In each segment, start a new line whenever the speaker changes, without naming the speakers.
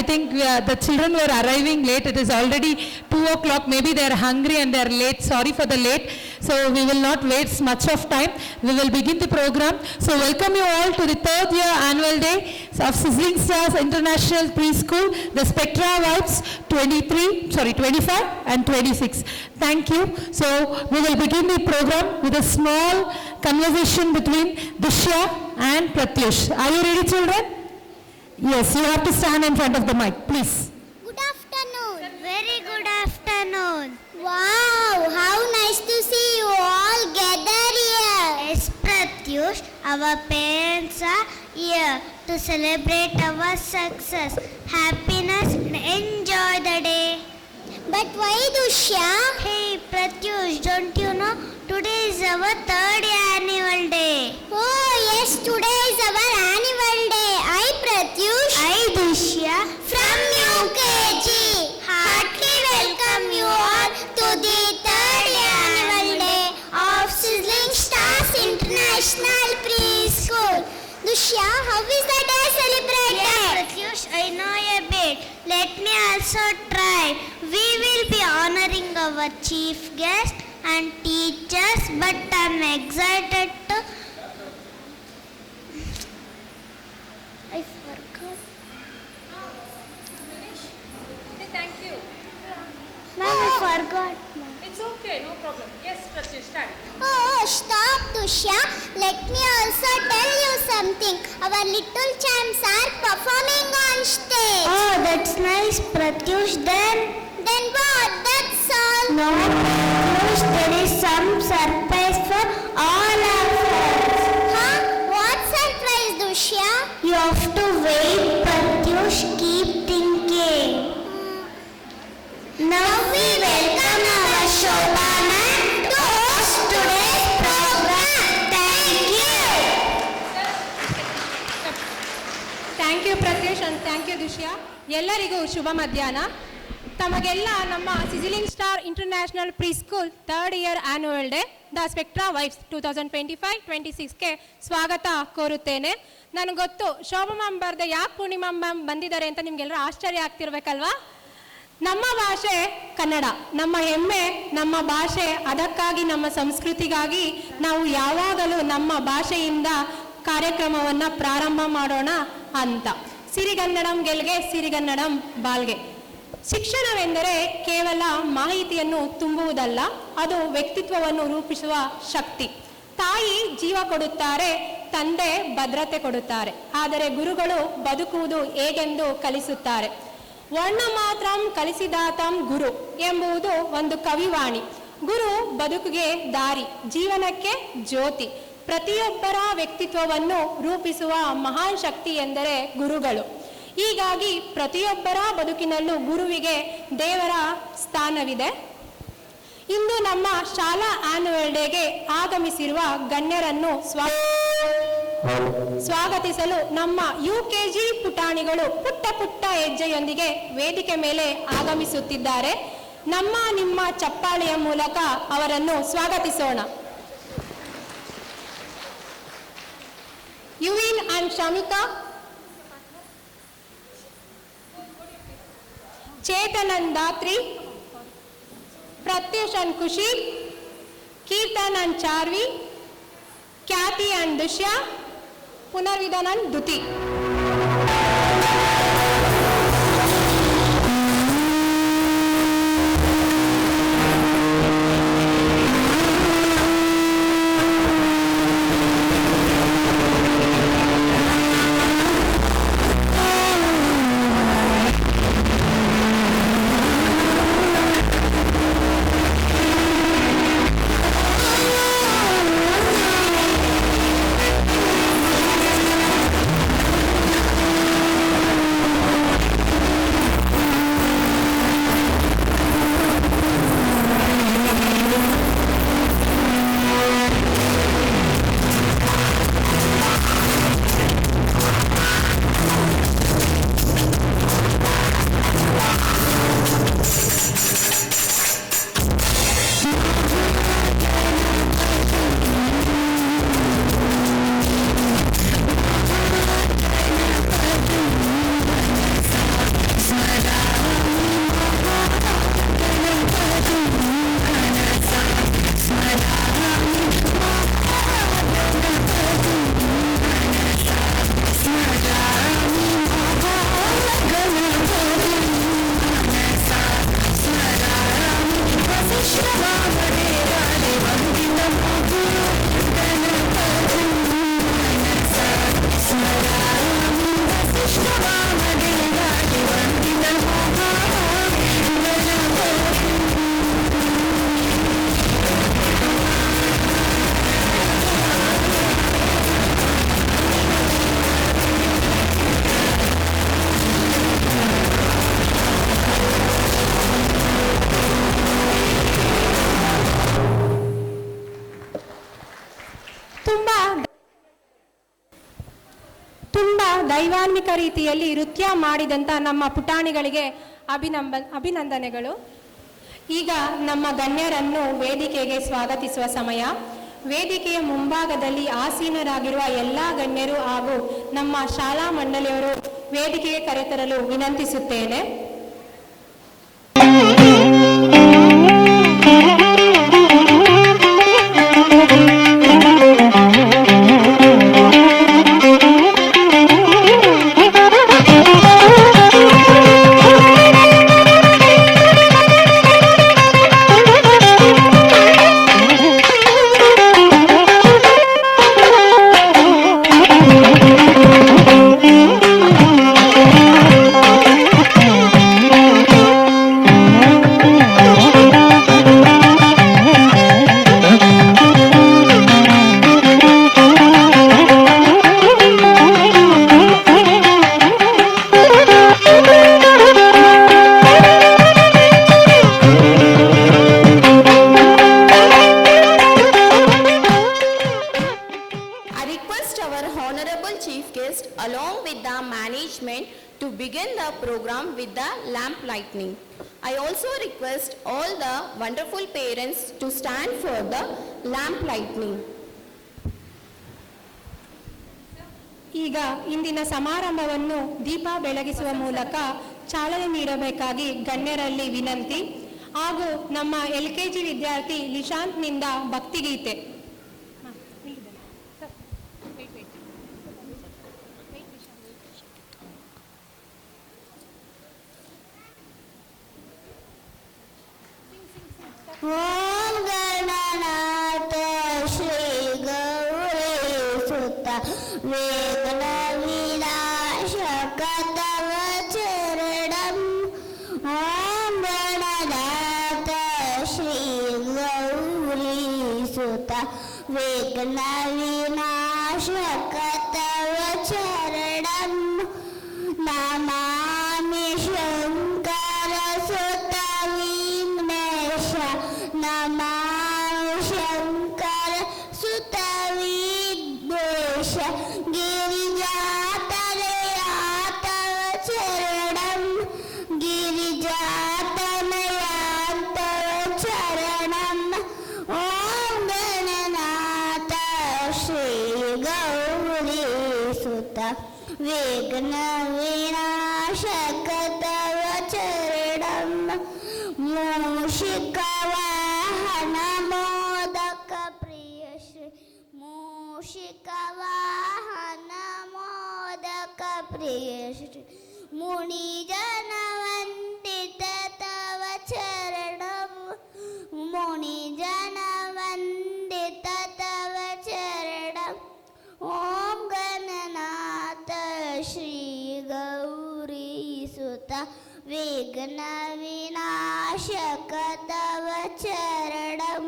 think the children were arriving late. It is already 2 o'clock. Maybe they are hungry and they are late. Sorry for the late. So we will not waste much of time. We will begin the program. So welcome you all to the 3rd year annual day of Sizzling Stars International Preschool, the Spectra Vibes 25 and 26. Thank you. So we will begin the program with a small conversation between Dishya and Pratyush. Are you ready, children? Yes, you have to stand in front of the mic, please.
Good afternoon. Very good afternoon. Wow, how nice to see you all gather here. Yes, Pratyush, our parents are here to celebrate our success, happiness and enjoy the day. But why, Dushya? Hey, Pratyush, don't you know today is our 3rd annual day? Oh, yes, today is our annual day. I, Pratyush. I, Dushya. From UKG. Heartily welcome you all to the 3rd annual day of Sizzling Stars International Preschool. Dushya, how is the day celebrated? Yes, Pratyush, I know a bit. Let me also try. We will be honoring our chief guest and teachers, but I'm excited to... I forgot.
Thank you.
Ma'am, I forgot.
It's okay, no problem. Yes, Pratyush, start.
Oh, stop, Dushya. Let me also tell you something. Our little champs are performing on stage. Oh, that's nice, Pratyush. Then what? That's all. No, Pratyush, there is some surprise for all our friends. Huh? What surprise, Dushya? You have to wait, Pratyush. Keep thinking. Now we welcome our Shobana to host today's program. Thank you.
Thank you Pratyush and thank you Dushya. ಎಲ್ಲರಿಗೂ ಶುಭ ಮಧ್ಯಾಹ್ನ. ತಮಗೆಲ್ಲ ನಮ್ಮ sizzling star international preschool 3rd year annual day the spectra vibes 2025-26ಗೆ ಸ್ವಾಗತ ಕೋರುತ್ತೇನೆ. ನನಗೆ ಗೊತ್ತು ಶೋಭಾ ಮ್ಯಾಮ್ ಬರ್ದೆ ಯಾಕೆ ಪೂರ್ಣಿಮಾ ಮ್ಯಾಮ್ ಬಂದಿದ್ದಾರೆ ಅಂತ ನಿಮಗೆಲ್ಲರೂ ಆಶ್ಚರ್ಯ ಆಗ್ತಿರ್ಬೇಕಲ್ವಾ. ನಮ್ಮ ಭಾಷೆ ಕನ್ನಡ, ನಮ್ಮ ಹೆಮ್ಮೆ ನಮ್ಮ ಭಾಷೆ. ಅದಕ್ಕಾಗಿ ನಮ್ಮ ಸಂಸ್ಕೃತಿಗಾಗಿ ನಾವು ಯಾವಾಗಲೂ ನಮ್ಮ ಭಾಷೆಯಿಂದ ಕಾರ್ಯಕ್ರಮವನ್ನು ಪ್ರಾರಂಭ ಮಾಡೋಣ ಅಂತ. ಸಿರಿಗನ್ನಡಂ ಗೆಲ್ಗೆ ಸಿರಿಗನ್ನಡಂ ಬಾಳ್ಗೆ. ಶಿಕ್ಷಣವೆಂದರೆ ಕೇವಲ ಮಾಹಿತಿಯನ್ನು ತುಂಬುವುದಲ್ಲ, ಅದು ವ್ಯಕ್ತಿತ್ವವನ್ನು ರೂಪಿಸುವ ಶಕ್ತಿ. ತಾಯಿ ಜೀವ ಕೊಡುತ್ತಾರೆ, ತಂದೆ ಭದ್ರತೆ ಕೊಡುತ್ತಾರೆ, ಆದರೆ ಗುರುಗಳು ಬದುಕುವುದು ಹೇಗೆಂದು ಕಲಿಸುತ್ತಾರೆ. ವರ್ಣ ಮಾತ್ರಂ ಕಲಿಸಿದಾತಂ ಗುರು ಎಂಬುದು ಒಂದು ಕವಿವಾಣಿ. ಗುರು ಬದುಕಿಗೆ ದಾರಿ, ಜೀವನಕ್ಕೆ ಜ್ಯೋತಿ. ಪ್ರತಿಯೊಬ್ಬರ ವ್ಯಕ್ತಿತ್ವವನ್ನು ರೂಪಿಸುವ ಮಹಾನ್ ಶಕ್ತಿ ಎಂದರೆ ಗುರುಗಳು. ಹೀಗಾಗಿ ಪ್ರತಿಯೊಬ್ಬರ ಬದುಕಿನಲ್ಲೂ ಗುರುವಿಗೆ ದೇವರ ಸ್ಥಾನವಿದೆ. ಇಂದು ನಮ್ಮ ಶಾಲಾ ಆನ್ಯುವಲ್ ಡೇಗೆ ಆಗಮಿಸಿರುವ ಗಣ್ಯರನ್ನು ಸ್ವಾಗತಿಸಲು ನಮ್ಮ UKG ಪುಟಾಣಿಗಳು ಪುಟ್ಟ ಪುಟ್ಟ ಹೆಜ್ಜೆಯೊಂದಿಗೆ ವೇದಿಕೆ ಮೇಲೆ ಆಗಮಿಸುತ್ತಿದ್ದಾರೆ. ನಿಮ್ಮ ಚಪ್ಪಾಳೆಯ ಮೂಲಕ ಅವರನ್ನು ಸ್ವಾಗತಿಸೋಣ. Yuvin and Shamika, Chetan and Dhatri, Pratyush and Khushi, Keerthan and Charvi, ಖ್ಯಾತಿ ಅಂಡ್ ದುಷ್ಯ, ಪುನರ್ವಿಧಾನ್ ಅಂಡ್ ದುತಿ. ತುಂಬ ದೈವಾನ್ವಿಕ ರೀತಿಯಲ್ಲಿ ನೃತ್ಯ ಮಾಡಿದಂಥ ನಮ್ಮ ಪುಟಾಣಿಗಳಿಗೆ ಅಭಿನಂದನೆಗಳು. ಈಗ ನಮ್ಮ ಗಣ್ಯರನ್ನು ವೇದಿಕೆಗೆ ಸ್ವಾಗತಿಸುವ ಸಮಯ. ವೇದಿಕೆಯ ಮುಂಭಾಗದಲ್ಲಿ ಆಸೀನರಾಗಿರುವ ಎಲ್ಲ ಗಣ್ಯರು ಹಾಗೂ ನಮ್ಮ ಶಾಲಾ ಮಂಡಳಿಯವರು ವೇದಿಕೆಗೆ ಕರೆತರಲು ವಿನಂತಿಸುತ್ತೇನೆ.
I also request all the wonderful parents to stand for the lamp lightning.
ಈಗ ಇಂದಿನ ಸಮಾರಂಭವನ್ನು ದೀಪ ಬೆಳಗಿಸುವ ಮೂಲಕ ಚಾಲನೆ ನೀಡಬೇಕಾಗಿ ಗಣ್ಯರಲ್ಲಿ ವಿನಂತಿ. ಹಾಗೂ ನಮ್ಮ LKG ವಿದ್ಯಾರ್ಥಿ ಲಿಶಾಂತ್ನಿಂದ ಭಕ್ತಿಗೀತೆ.
ಓಂ ಗಣನಾಥ ಶ್ರೀ ಗೌರೀಸುತ ವೇಗನ ವಿನಾಶಕ ತವ ಚರಣಂ. ಓಂ ಗಣನಾಥ ಶ್ರೀ ಗೌರೀಸುತ ವೇಗನ ವಿನಾಶಕ ತವ ಚರಣಂ. ನಮಾಮಿ ಶಂಕರ ಸುತ ವಿಘ್ನೇಶ ನಮಾಮಿ ಶಂಕರ ಸುತ ವಿಘ್ನೇಶ. ಗಿರಿಜಾತನಯ ತವ ಚರಣಂ ಗಿರಿಜಾತನಯ ತವ ಚರಣಂ. ಓಂ ಗಣನಾಥ ಶ್ರೀ ಗೌರೀಸುತ ವಿಘ್ನ ವಿನಾಶಕ ತವ ಚರಣಂ. ಮೂಷಿಕ ವಾಹನ ಮೋದಕ ಪ್ರಿಯ ಶ್ರೀ ಮೂಷಿಕ ವಾಹನ ಮೋದಕ ಪ್ರಿಯ ಶ್ರೀ ಮುನಿ ಜನ ವಂದಿತ ತವ ಚರಣಂ. ಮುನಿ ಜನ ವಂದಿತ ತವ ಚರಣಂ. ಓಂ ಗಣನಾಥ ಶ್ರೀ ಗೌರೀಸುತ ವಿಘ್ನ ವಿನಾಶಕ ತವ ಚರಣಂ.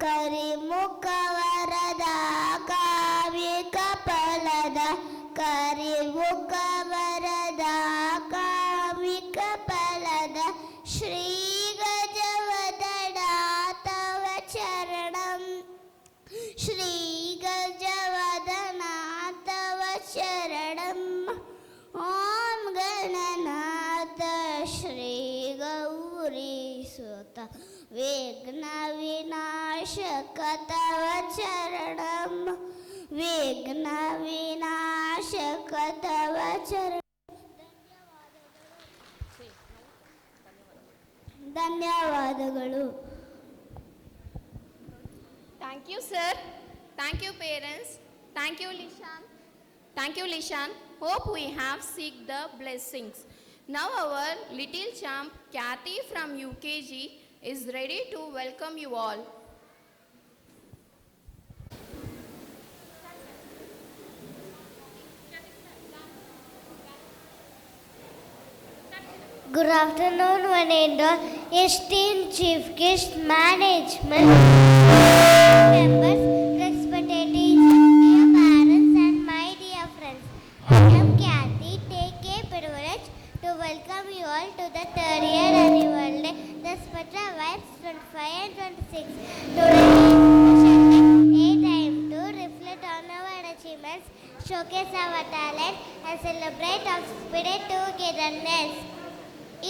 ಕರಿಮುಖ ವರದ ಕಾವ್ಯಿಕ ಫಲದ ಕರಿಮುಖ ವರದ ಕಾವ್ಯಿಕ ಫಲದ ಶ್ರೀ ಗಜವದನ ತವ ಚರಣಂ. ಶ್ರೀ ಗಜವದನ ತವ ಚರಣಂ. ಓಂ ಗಣನಾಥ ಶ್ರೀ ಗೌರೀಸುತ ವಿಘ್ನ ವಿನಾಶಕ ತವ ಚರಣಂ. ವಿಘ್ನ ವಿನಾಶಕ ತವ ಚರಣಂ. ಧನ್ಯವಾದಗಳು.
Thank you, sir. Thank you, parents. Thank you, Lishan. Thank you, Lishan. Hope we have seek the blessings. Now our little champ Kathy from UKG is ready to welcome you all.
Good afternoon, one and all. Esteemed chief guest, management, members, respected teachers, dear parents, and my dear friends. I am Kathy. Take a privilege to welcome you all to the third year annual day, the Spectra Vibes 25 and 26. Today is special day, showcase our talent and celebrate our spirit togetherness.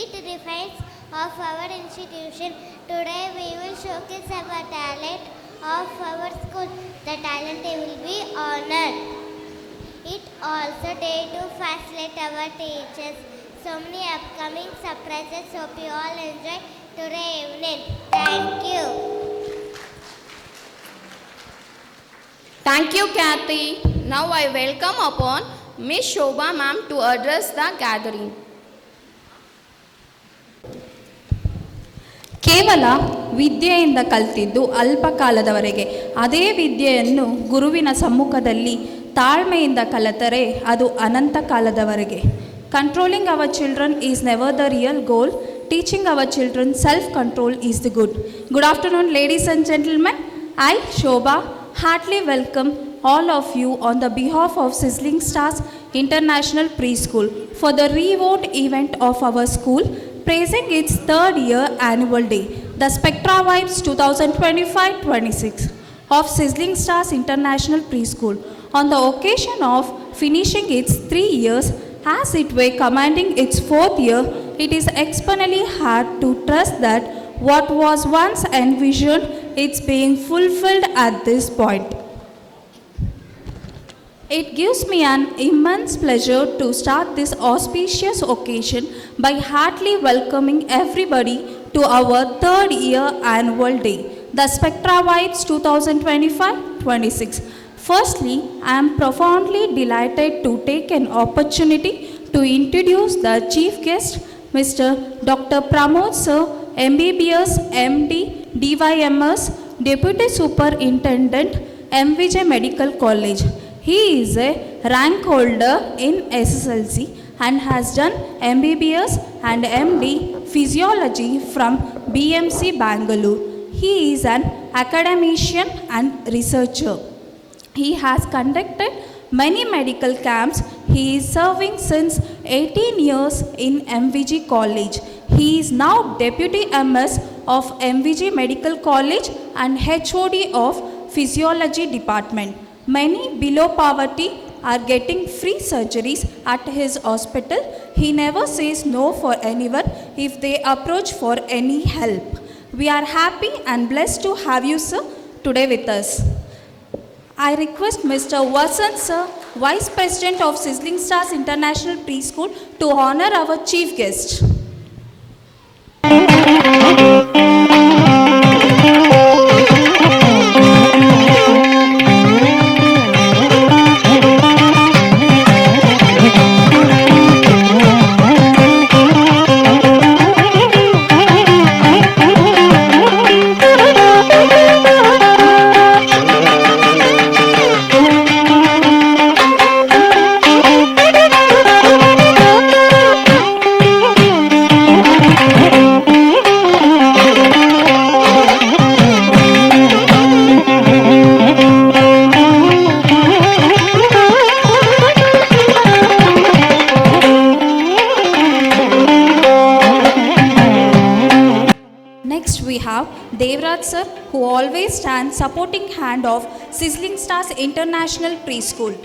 It refines of our institution. Today we will showcase our talent of our school. The talent will be honored. It also day to facilitate our teachers. So many upcoming surprises. Hope you all enjoy today evening. Thank you.
Thank you, Kathy. Now I welcome upon Miss Shobha ma'am to address the gathering.
ಕೇವಲ ವಿದ್ಯೆಯಿಂದ ಕಲಿತಿದ್ದು ಅಲ್ಪ ಕಾಲದವರೆಗೆ, ಅದೇ ವಿದ್ಯೆಯನ್ನು ಗುರುವಿನ ಸಮ್ಮುಖದಲ್ಲಿ ತಾಳ್ಮೆಯಿಂದ ಕಲಿತರೆ ಅದು ಅನಂತ ಕಾಲದವರೆಗೆ. Controlling our children is never the real goal. Teaching our children self control is the good. Good afternoon ladies and gentlemen. I Shobha heartily welcome all of you on the behalf of Sizzling Stars International Preschool for the reward event of our school praising its third year annual day, the Spectra Vibes 2025-26 of Sizzling Stars International Preschool. On the occasion of finishing its 3 years, as it were commanding its 4th year, it is exceptionally hard to trust that what was once envisioned, it's being fulfilled at this point. It gives me an immense pleasure to start this auspicious occasion by heartily welcoming everybody to our third year annual day, the Spectra Vibes 2025-26. Firstly, I am profoundly delighted to take an opportunity to introduce the chief guest, Mr. Dr. Pramod Sir, MBBS, MD, DYMS, Deputy Superintendent, MVJ Medical College. He is a rank holder in SSLC and has done MBBS and MD Physiology from BMC Bangalore. He is an academician and researcher. He has conducted many medical camps. He is serving since 18 years in MVG College. He is now Deputy MS of MVG Medical College and HOD of Physiology Department. Many below poverty are getting free surgeries at his hospital. He never says no for anyone if they approach for any help. We are happy and blessed to have you, sir, today with us. I request Mr. Vasant Sir, Vice President of Sizzling Stars International Preschool, to honor our chief guest. Next we have Devraj sir, who always stands supporting hand of Sizzling Stars International Preschool.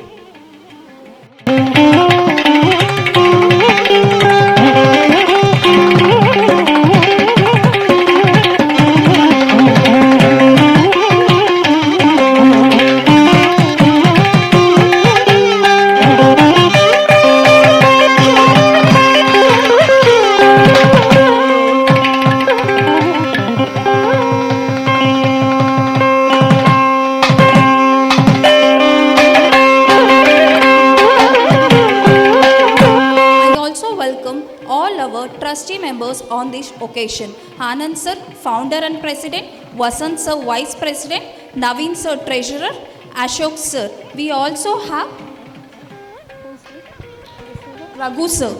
Trustee members on this occasion: Anand sir, founder and president; Vasant sir, vice president; Naveen sir, treasurer; Ashok sir. We also have Raghu sir.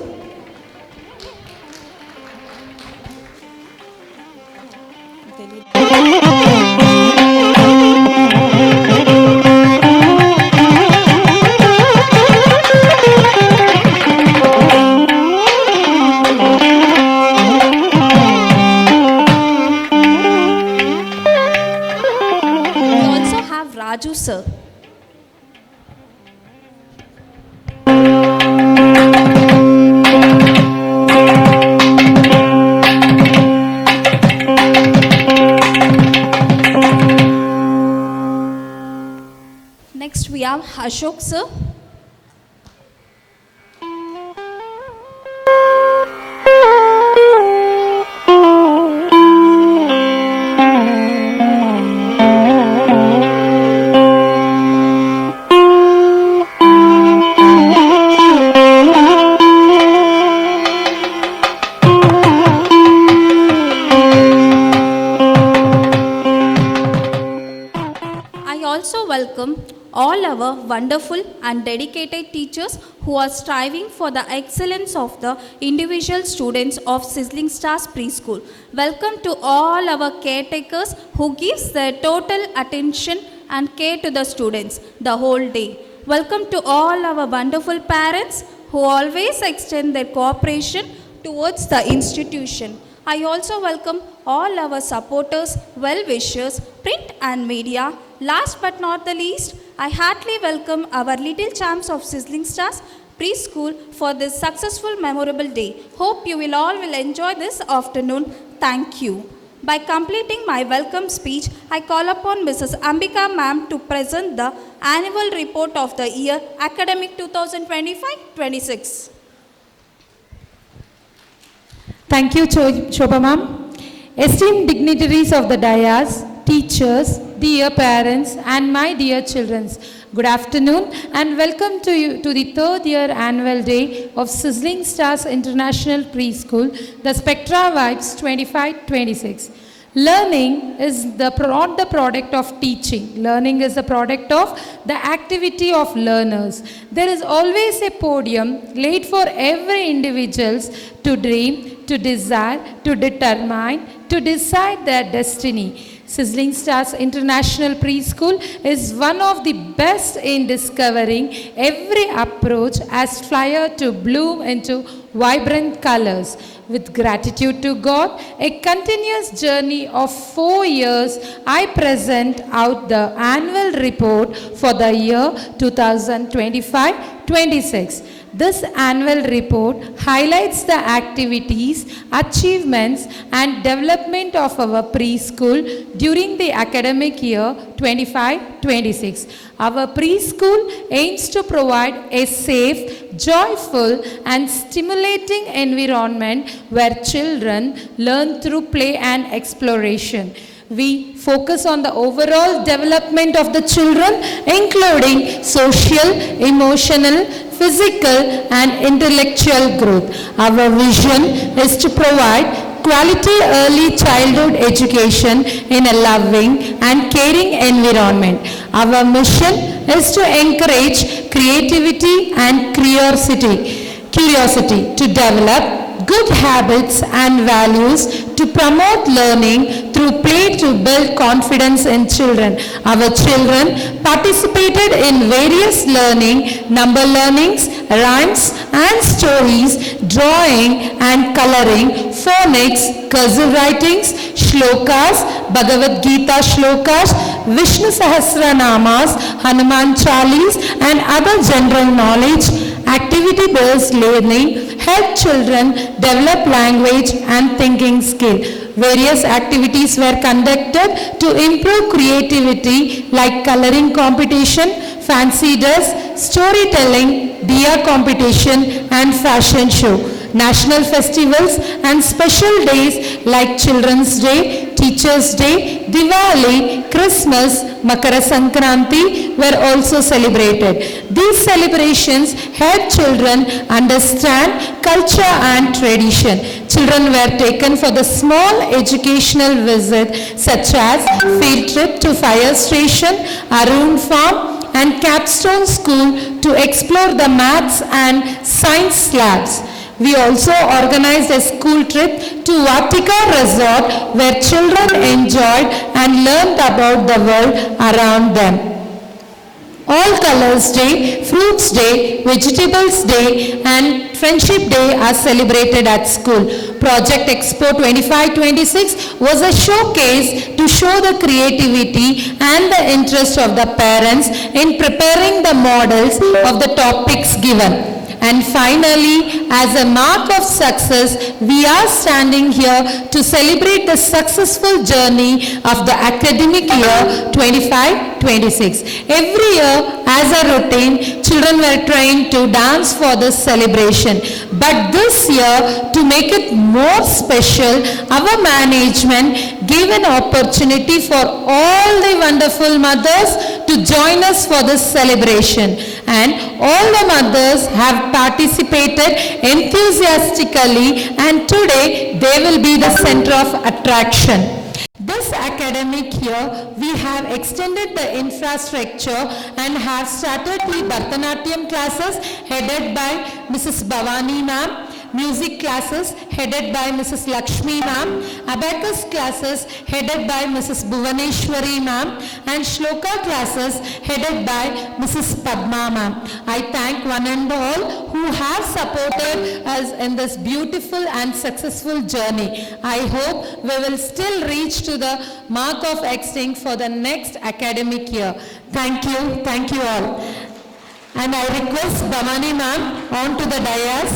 Raju sir. Next we have Ashok sir. I also welcome all our wonderful and dedicated teachers who are striving for the excellence of the individual students of Sizzling Stars Preschool. Welcome to all our caretakers who gives their total attention and care to the students the whole day. Welcome to all our wonderful parents who always extend their cooperation towards the institution. I also welcome all our supporters, well-wishers, print and media. Last but not the least, I heartily welcome our little champs of Sizzling Stars Preschool for this successful memorable day. Hope you will all enjoy this afternoon. Thank you. By completing my welcome speech, I call upon Mrs. Ambika ma'am to present the annual report of the year academic 2025-26.
Thank you, Shobha ma'am. Esteemed dignitaries of the dais, teachers, dear parents, and my dear children, good afternoon and welcome to you to the third year annual day of Sizzling Stars International Preschool, the Spectra Vibes 25-26. Learning is not the product of teaching. Learning is the product of the activity of learners. There is always a podium laid for every individual to dream, to desire, to determine, to decide their destiny. Sizzling Stars International Preschool is one of the best in discovering every approach as fire to bloom into vibrant colors. With gratitude to God, a continuous journey of 4 years, I present out the annual report for the year 2025-26. This annual report highlights the activities, achievements and development of our preschool during the academic year 25-26. Our preschool aims to provide a safe, joyful and stimulating environment where children learn through play and exploration. We focus on the overall development of the children, including social, emotional, physical and intellectual growth. Our vision is to provide quality early childhood education in a loving and caring environment. Our mission is to encourage creativity and curiosity to develop good habits and values, to promote learning through play to build confidence in children. Our children participated in various learning, number learnings, rhymes and stories, drawing and coloring, phonics, cursive writings, shlokas, Bhagavad Gita shlokas, Vishnu Sahasranamas, Hanuman Chalis and other general knowledge. Activity-based learning help children develop language and thinking skill. Various activities were conducted to improve creativity like coloring competition, fancy dress, storytelling, diya competition and fashion show. National festivals and special days like Children's Day, Teachers' Day, Diwali, Christmas, Makara Sankranti were also celebrated. These celebrations help children understand culture and tradition. Children were taken for the small educational visit such as field trip to fire station, Arun Farm and Capstone School to explore the maths and science labs. We also organized a school trip to Vatika Resort where children enjoyed and learned about the world around them. All Colors Day, Fruits Day, Vegetables Day and Friendship Day are celebrated at school. Project Expo 25-26 was a showcase to show the creativity and the interest of the parents in preparing the models of the topics given. And finally, as a mark of success, we are standing here to celebrate the successful journey of the academic year 25-26. Every year, as a routine, children were trained to dance for this celebration. But this year, to make it more special, our management gave an opportunity for all the wonderful mothers to join us for this celebration. And all the mothers have participated enthusiastically, and today they will be the center of attraction. This academic year, we have extended the infrastructure and have started the Bharatanatyam classes headed by Mrs. Bhavani ma'am, music classes headed by Mrs. Lakshmi ma'am, abacus classes headed by Mrs. Bhuvaneshwari ma'am, and shloka classes headed by Mrs. Padma ma'am. I thank one and all who have supported us in this beautiful and successful journey. I hope we will still reach to the mark of extinct for the next academic year. Thank you all. And I request Bhavani ma'am on to the dais.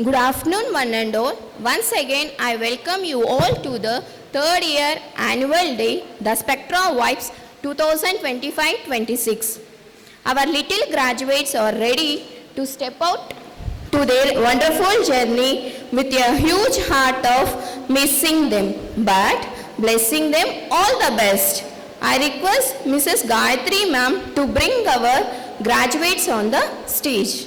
Good afternoon, one and all. Once again, I welcome you all to the third year annual day, the Spectra Vibes 2025-26. Our little graduates are ready to step out to their wonderful journey with a huge heart of missing them, but blessing them all the best. I request Mrs. Gayatri ma'am to bring our graduates on the stage.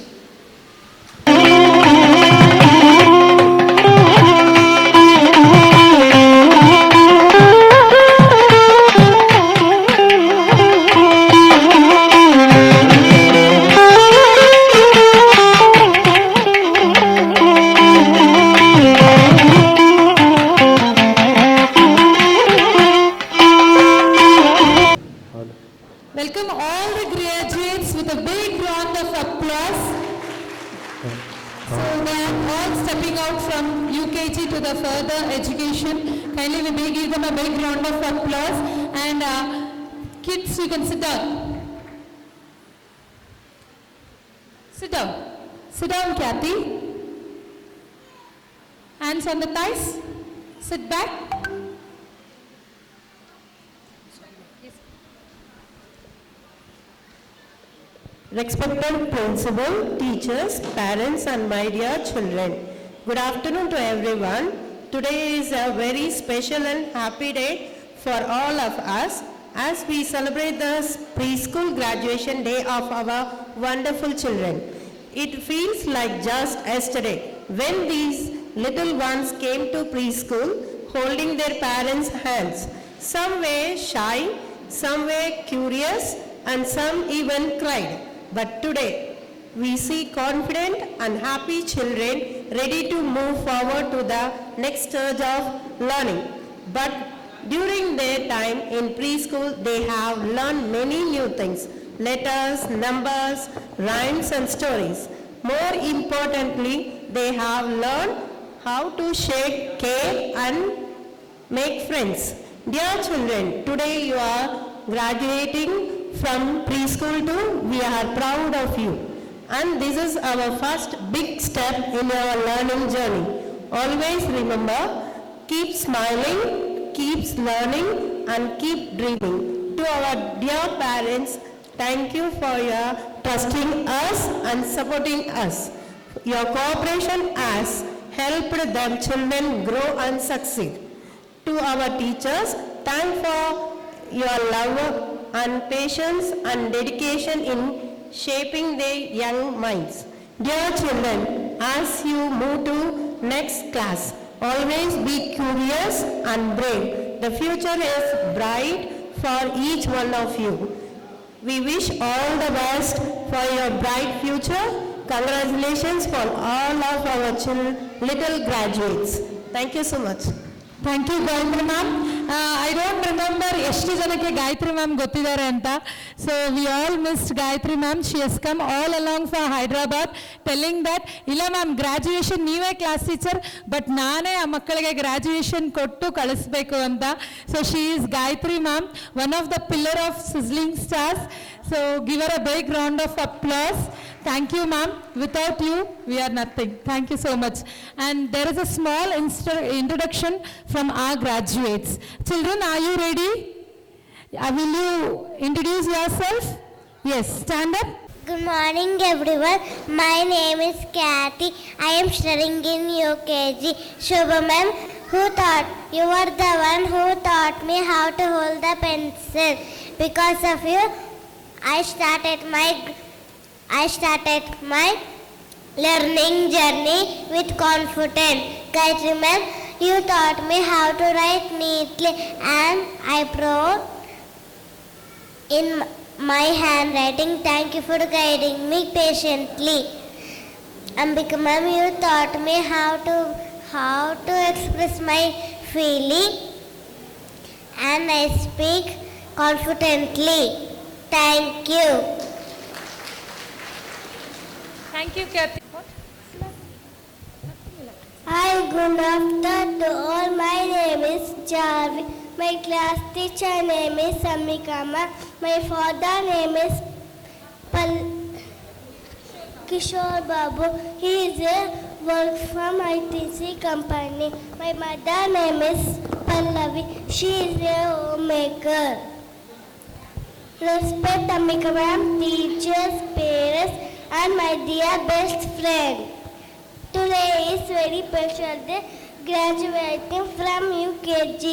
Welcome all the graduates with a big round of applause. So they are all stepping out from UKG to the further education. Kindly we may give them a big round of applause. And kids, you can sit down. Sit down. Sit down, Kathy. Hands on the thighs. Sit back.
Respected principal, teachers, parents and my dear children. Good afternoon to everyone. Today is a very special and happy day for all of us as we celebrate the preschool graduation day of our wonderful children. It feels like just yesterday when these little ones came to preschool holding their parents' hands. Some were shy, some were curious and some even cried. But today, we see confident and happy children ready to move forward to the next stage of learning. But during their time in preschool, they have learned many new things: letters, numbers, rhymes and stories. More importantly, they have learned how to share care and make friends. Dear children, today you are graduating from preschool to, we are proud of you. And this is our first big step in our learning journey. Always remember, keep smiling, keep learning and keep dreaming. To our dear parents, thank you for your trusting us and supporting us. Your cooperation has helped them children grow and succeed. To our teachers, thank for your love and patience and dedication in shaping their young minds. Dear children, as you move to next class, always be curious and brave. The future is bright for each one of you. We wish all the best for your bright future. Congratulations for all of our little graduates. Thank you so much.
Thank you, Gayatri ma'am. I don't remember ಎಷ್ಟು ಜನಕ್ಕೆ Gayatri ma'am ಗೊತ್ತಿದ್ದಾರೆ ಅಂತ. So we all missed Gayatri ma'am. She has come all along from Hyderabad telling that ಇಲ್ಲ ma'am graduation ನೀವೇ class teacher, but ನಾನೇ ಆ ಮಕ್ಕಳಿಗೆ graduation ಕೊಟ್ಟು ಕಳಿಸ್ಬೇಕು ಅಂತ. So she is Gayatri ma'am, one of the pillar of sizzling stars. So give her a big round of applause. Thank you, ma'am. Without you, we are nothing. Thank you so much. And there is a small introduction from our graduates. Children, are you ready? Will you introduce yourself? Yes, stand up.
Good morning, everyone. My name is Kathy. I am studying in UKG. Shubha ma'am, you are the one who taught me how to hold the pencil. Because of you, I started my learning journey with confidence. Gayatri ma'am, you taught me how to write neatly and I wrote in my handwriting. Thank you for guiding me patiently. Ambika ma'am, you taught me how to express my feeling and I speak confidently. Thank you.
Thank you, Kathy.
Hi, good afternoon to all. My name is Jarvi. My class teacher name is Samikama. My father name is Kishore Babu. He is a work from ITC company. My mother name is Pallavi. She is a homemaker. Respect Amika ma'am, teachers, parents, and my dear best friend. Today is very special day, graduating from UKG.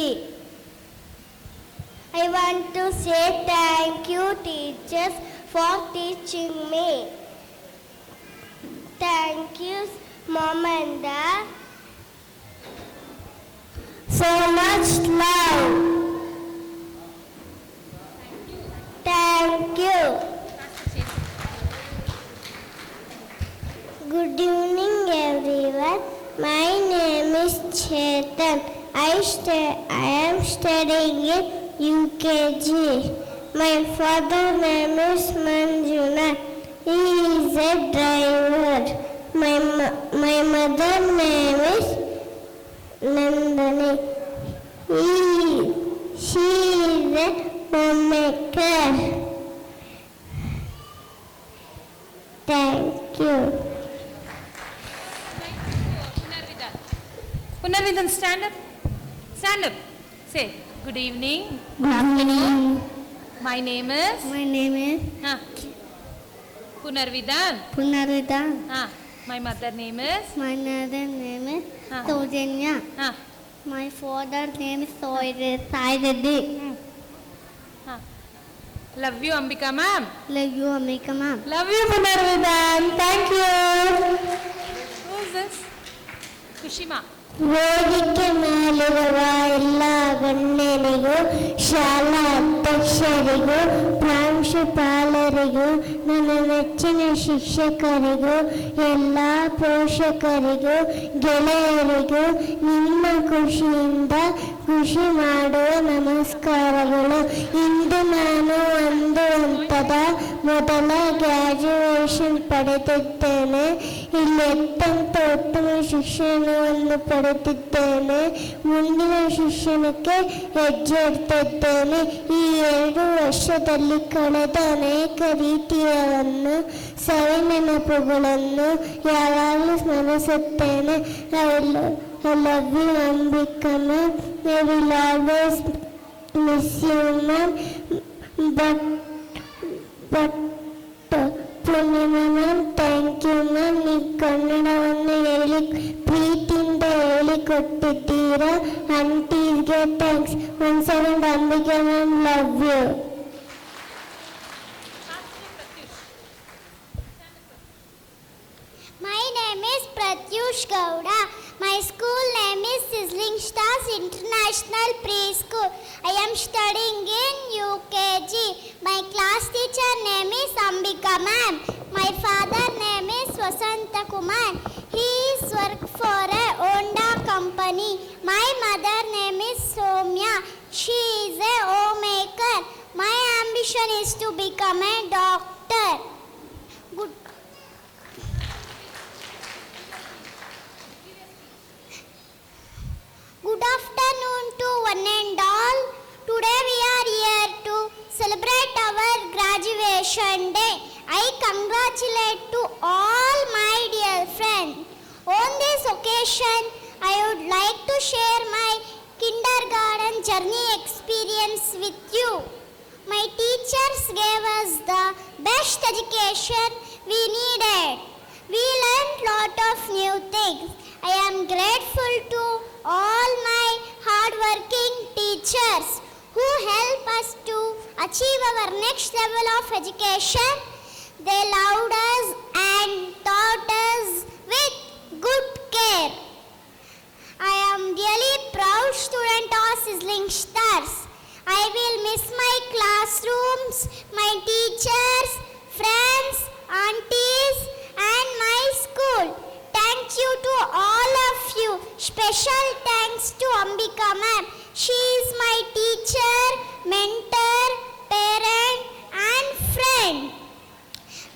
I want to say thank you, teachers, for teaching me. Thank you, Mom and Dad. So much love. Thank you. Good evening, everyone. My name is Chetan. I am studying in UKG. My father name is Manjuna. He is a driver. My mother name is Nandani. She is a homemaker. Thank you.
Punarvidan, stand up. Stand up. Say, good evening. Good afternoon. My name is?
My name is
Punarvidan.
Punarvidan.
My mother name is?
My mother name is Saujanya. My father name is Saidadi.
Love you, Ambika ma'am.
Love you, Amika ma'am.
Love you, Punarvidan. Thank you. Who is this? Kushima.
ವೇದಿಕೆ ಮೇಲಿರುವ ಎಲ್ಲ ಗಣ್ಯರಿಗೂ, ಶಾಲಾ ಅಧ್ಯಕ್ಷರಿಗೂ, ಪ್ರಾಂಶುಪಾಲರಿಗೂ, ನನ್ನ ನೆಚ್ಚಿನ ಶಿಕ್ಷಕರಿಗೂ, ಎಲ್ಲ ಪೋಷಕರಿಗೂ, ಗೆಳೆಯರಿಗೂ ನಿಮ್ಮ ಖುಷಿಯಿಂದ ಖುಷಿ ಮಾಡುವ ನಮಸ್ಕಾರಗಳು. ಇಂದು ನಾನು ಒಂದು ಹಂತದ ಮೊದಲ ಗ್ರ್ಯಾಜುಯೇಷನ್ ಪಡೆದಿದ್ದೇನೆ. ಇಲ್ಲಿ ಅತ್ಯಂತ ಉತ್ತಮ ಶಿಕ್ಷಣವನ್ನು ಪಡೆದಿದ್ದೇನೆ. ಮುಂದಿನ ಶಿಕ್ಷಣಕ್ಕೆ ಹೆಜ್ಜೆ ಇಡ್ತಿದ್ದೇನೆ. ಈ 2 ವರ್ಷದಲ್ಲಿ ಕಳೆದ ಅನೇಕ ರೀತಿಯನ್ನು ಸವಿನೆನಪುಗಳನ್ನು ಯಾವಾಗಲೂ ಸ್ಮರಿಸುತ್ತೇನೆ. I love you, Ambika ma'am. I will always miss you, ma'am. But Purnima ma'am, thank you ma'am. ನೀವು ಕನ್ನಡವನ್ನು ಪ್ರೀತಿಯಿಂದ ಹೇಳಿಕೊಟ್ಟಿದ್ದೀರಾ. ಆಂಟೀಸ್ಗೆ thanks. Once again Ambika ma'am, love you. My name is Pratyush Gowda. My school name is Sizzling Stars International Preschool. I am studying in UKG. My class teacher name is Ambika ma'am. My father name is Vasanta Kumar. He is work for a Honda company. My mother name is Somya. She is a homemaker. My ambition is to become a doctor. Good. Good afternoon to one and all. Today we are here to celebrate our graduation day. I congratulate to all my dear friends. On this occasion, I would like to share my kindergarten journey experience with you. My teachers gave us the best education we needed. We learned lot of new things. I am grateful to all my hardworking teachers who help us to achieve our next level of education. They loved us and taught us with good care. I am really proud student of Sizzling Stars. I will miss my classrooms, my teachers, friends, aunties and my school. Thank you to all of you. Special thanks to Ambika ma'am. She is my teacher, mentor, parent and friend.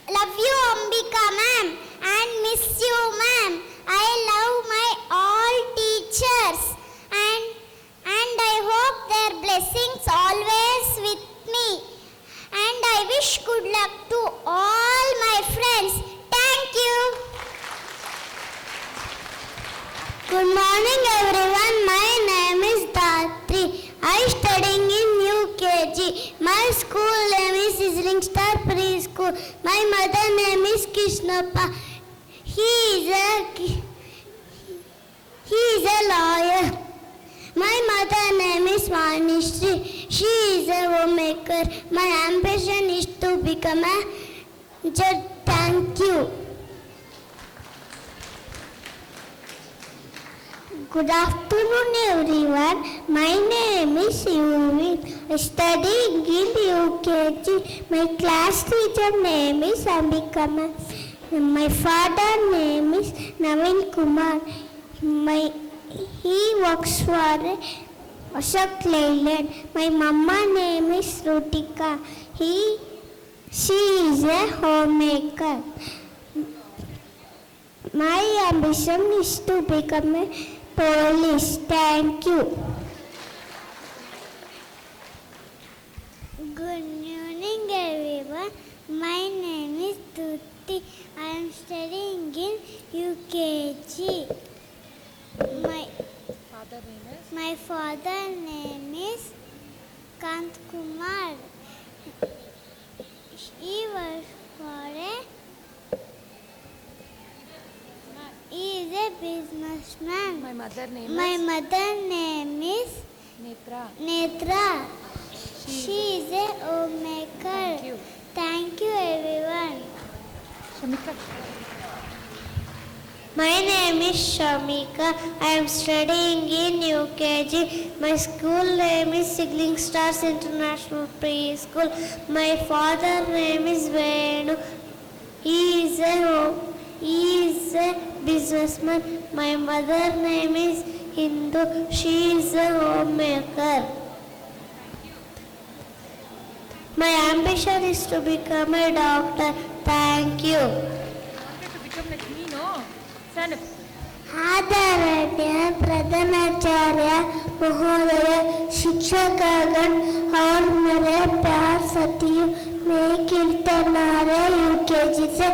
Love you Ambika ma'am and miss you ma'am. I love my all teachers and I hope their blessings always with me. And I wish good luck to all my friends. Thank you. Good morning everyone. My name is Dhatri. I studying in UKG. My school name is Sizzling Star Preschool. My mother name is Krishnappa. He is a lawyer. My mother name is Vanishri. She is a homemaker. My ambition is to become a judge. Thank you. Good afternoon everyone. My name is Yuvin. Studying in UKG. My class teacher name is Ambika ma'am. My father name is Navin Kumar. He works for Ashok Leyland. My mama name is Rutika. She is a homemaker. My ambition is to become a police. Thank you. Good morning everyone. My name is Tuti. I am studying in UKG. My father name is Kant Kumar. He works for he is a businessman.
My mother name
My mother name is Netra. She is a homemaker. Thank you everyone. My name is Shamika. I am studying in UKG. My school name is Sizzling Stars International Preschool. My father name is Venu. He is a businessman. My mother name is Hindu. She is a homemaker. My ambition is to become a doctor. Thank you. आदरणीय प्रधानाचार्य महोदय, शिक्षकगण और मेरे प्यार साथियों, मैं कीर्तनार्य UKG से।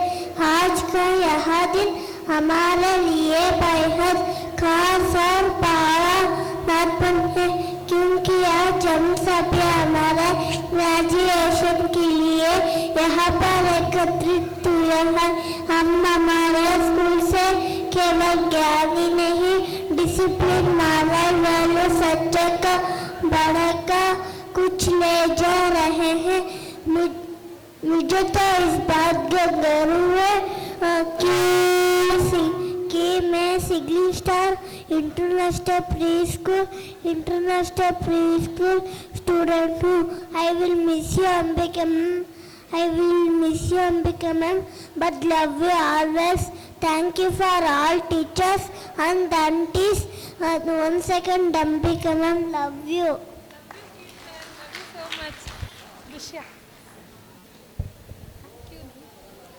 आज का यह दिन हमारे लिए बेहद खास और बड़ा महत्वपूर्ण है, क्योंकि आज हम सभी हमारे ग्रेजुएशन के लिए यहाँ पर एकत्रित हुए हैं। हम हमारे स्कूल से केवल ज्ञान ही नहीं, डिसिप्लिन, मॉरल वैल्यू, सच्चे का बड़े का कुछ ले जा रहे हैं। मुझे तो इस बात का गर्व है कि मैं sizzling star international preschool student हूँ। I will miss you Ambika ma'am, but love you always. Thank you for all teachers and aunties. 1 second Ambika ma'am, love you.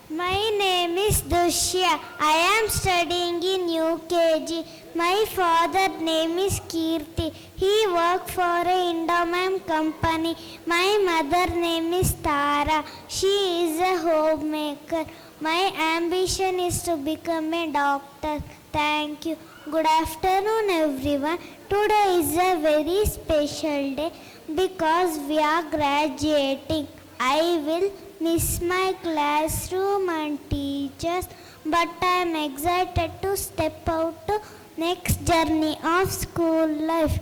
My name is Dushya. I am studying in UKG. My father name is Kirti. He works for a Indomam company. My mother name is Tara. She is a homemaker. My ambition is to become a doctor. Thank you. Good afternoon, everyone. Today is a very special day because we are graduating. I will miss my classroom and teachers, but I am excited to step out to next journey of school life.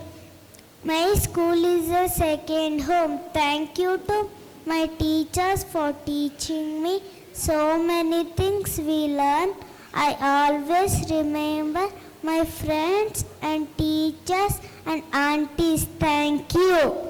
My school is a second home. Thank you to my teachers for teaching me so many things we learn. I always remember my friends and teachers and aunties. Thank you.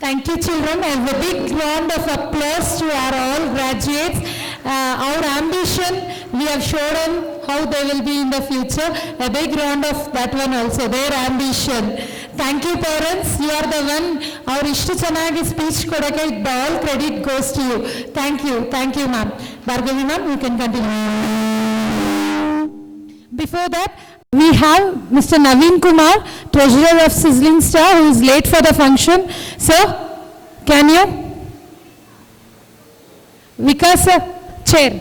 Thank you, children. A big round of applause to our all graduates. Our ambition, we have shown them how they will be in the future. A big round of that one also, their ambition. Thank you, parents. You are the one. Our ishtu chanagi speech kodake, all credit goes to you. Thank you, ma'am. Bhargavi ma'am, you can continue. Before that, we have Mr. Naveen Kumar, Treasurer of Sizzling Star, who is late for the function. Sir, can you? Vikas, sir, chair.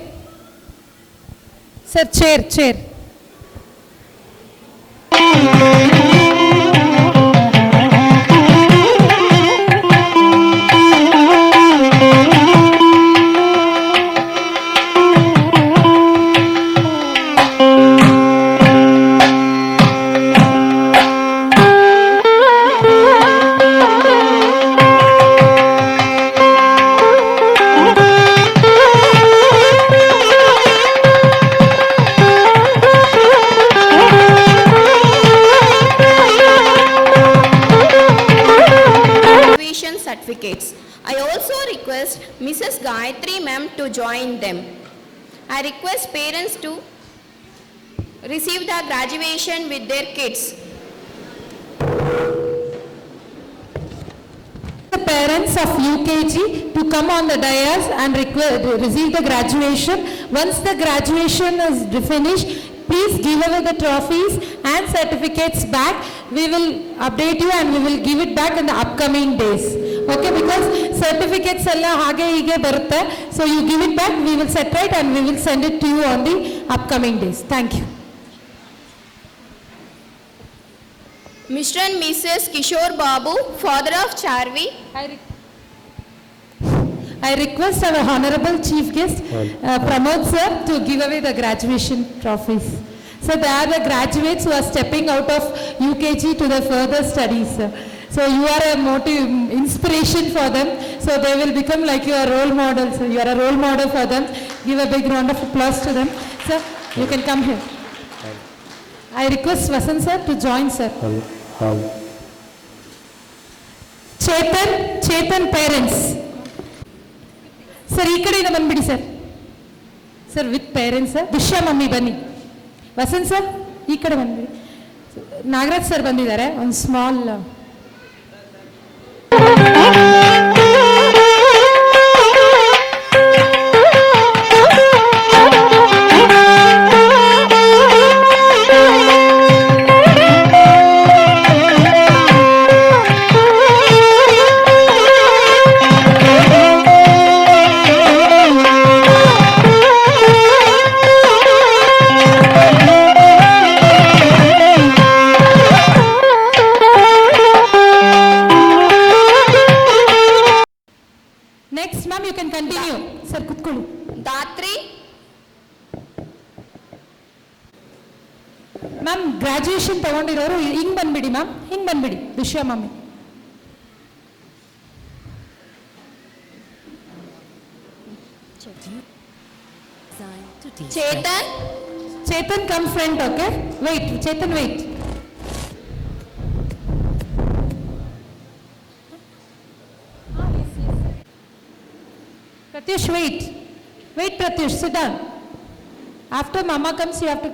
Sir, chair.
Graduation certificates. I also request Mrs. Gayatri ma'am to join them. I request parents to receive the graduation with their kids.
The parents of UKG to come on the dais and receive the graduation. Once the graduation is finished, please give away the trophies and certificates back. We will update you and we will give it back in the upcoming days. Okay, because certificates alla hage hige barutte. So you give it back, we will set right and we will send it to you on the upcoming days. Thank you.
Mr. and Mrs. Kishore Babu, father of Charvi.
I request our Honorable Chief Guest, Pramod Sir, to give away the graduation trophies. So they are the graduates who are stepping out of UKG to the further studies. So you are a inspiration for them. So they will become like your role models. You are a role model for them. Give a big round of applause to them. Sir, you can come here. I request Vasan Sir to join, sir. Chetan parents. Sir, ಈ ಕಡೆಯಿಂದ ಬಂದ್ಬಿಡಿ sir. Sir with parents sir. Dushya mummy ಬನ್ನಿ. Vasanth sir ಈ ಕಡೆ ಬಂದ್ಬಿಡಿ. Nagaraj sir ಬಂದಿದ್ದಾರೆ. ಒಂದು small ma'am graduation ತಗೊಂಡಿರೋರು ಹಿಂಗೆ ಬಂದ್ಬಿಡಿ ಮ್ಯಾಮ್, ಹಿಂಗೆ ಬಂದ್ಬಿಡಿ ದುಷ್ಯಾ mummy. Chetan come front, okay? Wait, Chetan wait. Pratyush wait. Wait Pratyush, sit down. After mama comes you have to.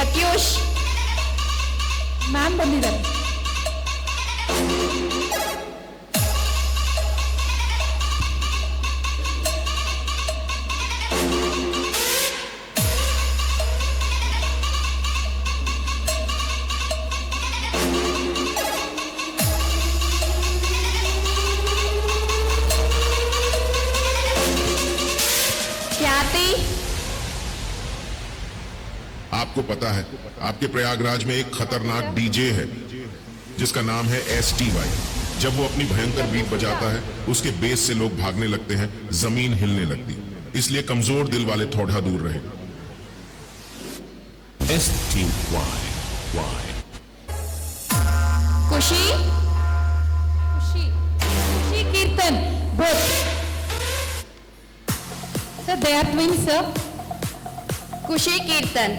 Pratyush.
Ma'am ಬಂದಿದ್ದಾರೆ.
ख्याति.
आपको पता है आपके प्रयागराज में एक खतरनाक डीजे है जिसका नाम है STY। जब वो अपनी भयंकर बीट बजाता है उसके बेस से लोग भागने लगते हैं, जमीन हिलने लगती, इसलिए कमजोर दिल वाले थोड़ा दूर रहे। STY।
खुशी.
She Kirtan, both. Sir, they are twins, sir.
खुशी कीर्तन.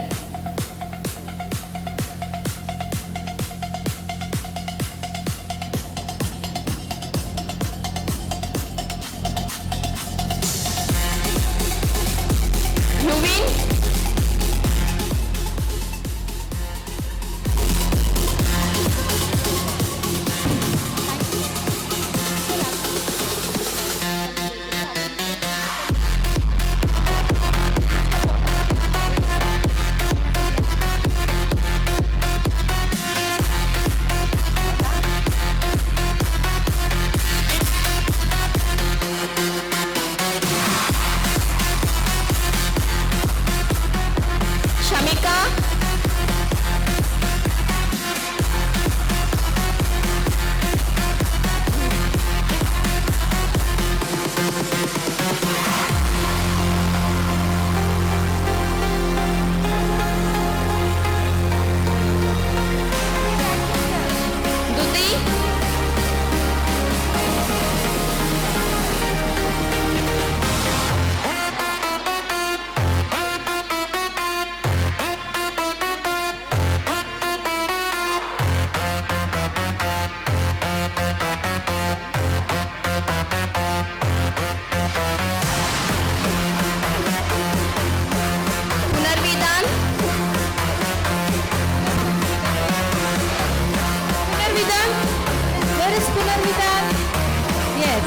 ध्रुवीन. Shamika. Dutee. पुनर्विदान.
Punarvidan. Where is Punarvidan? Yes.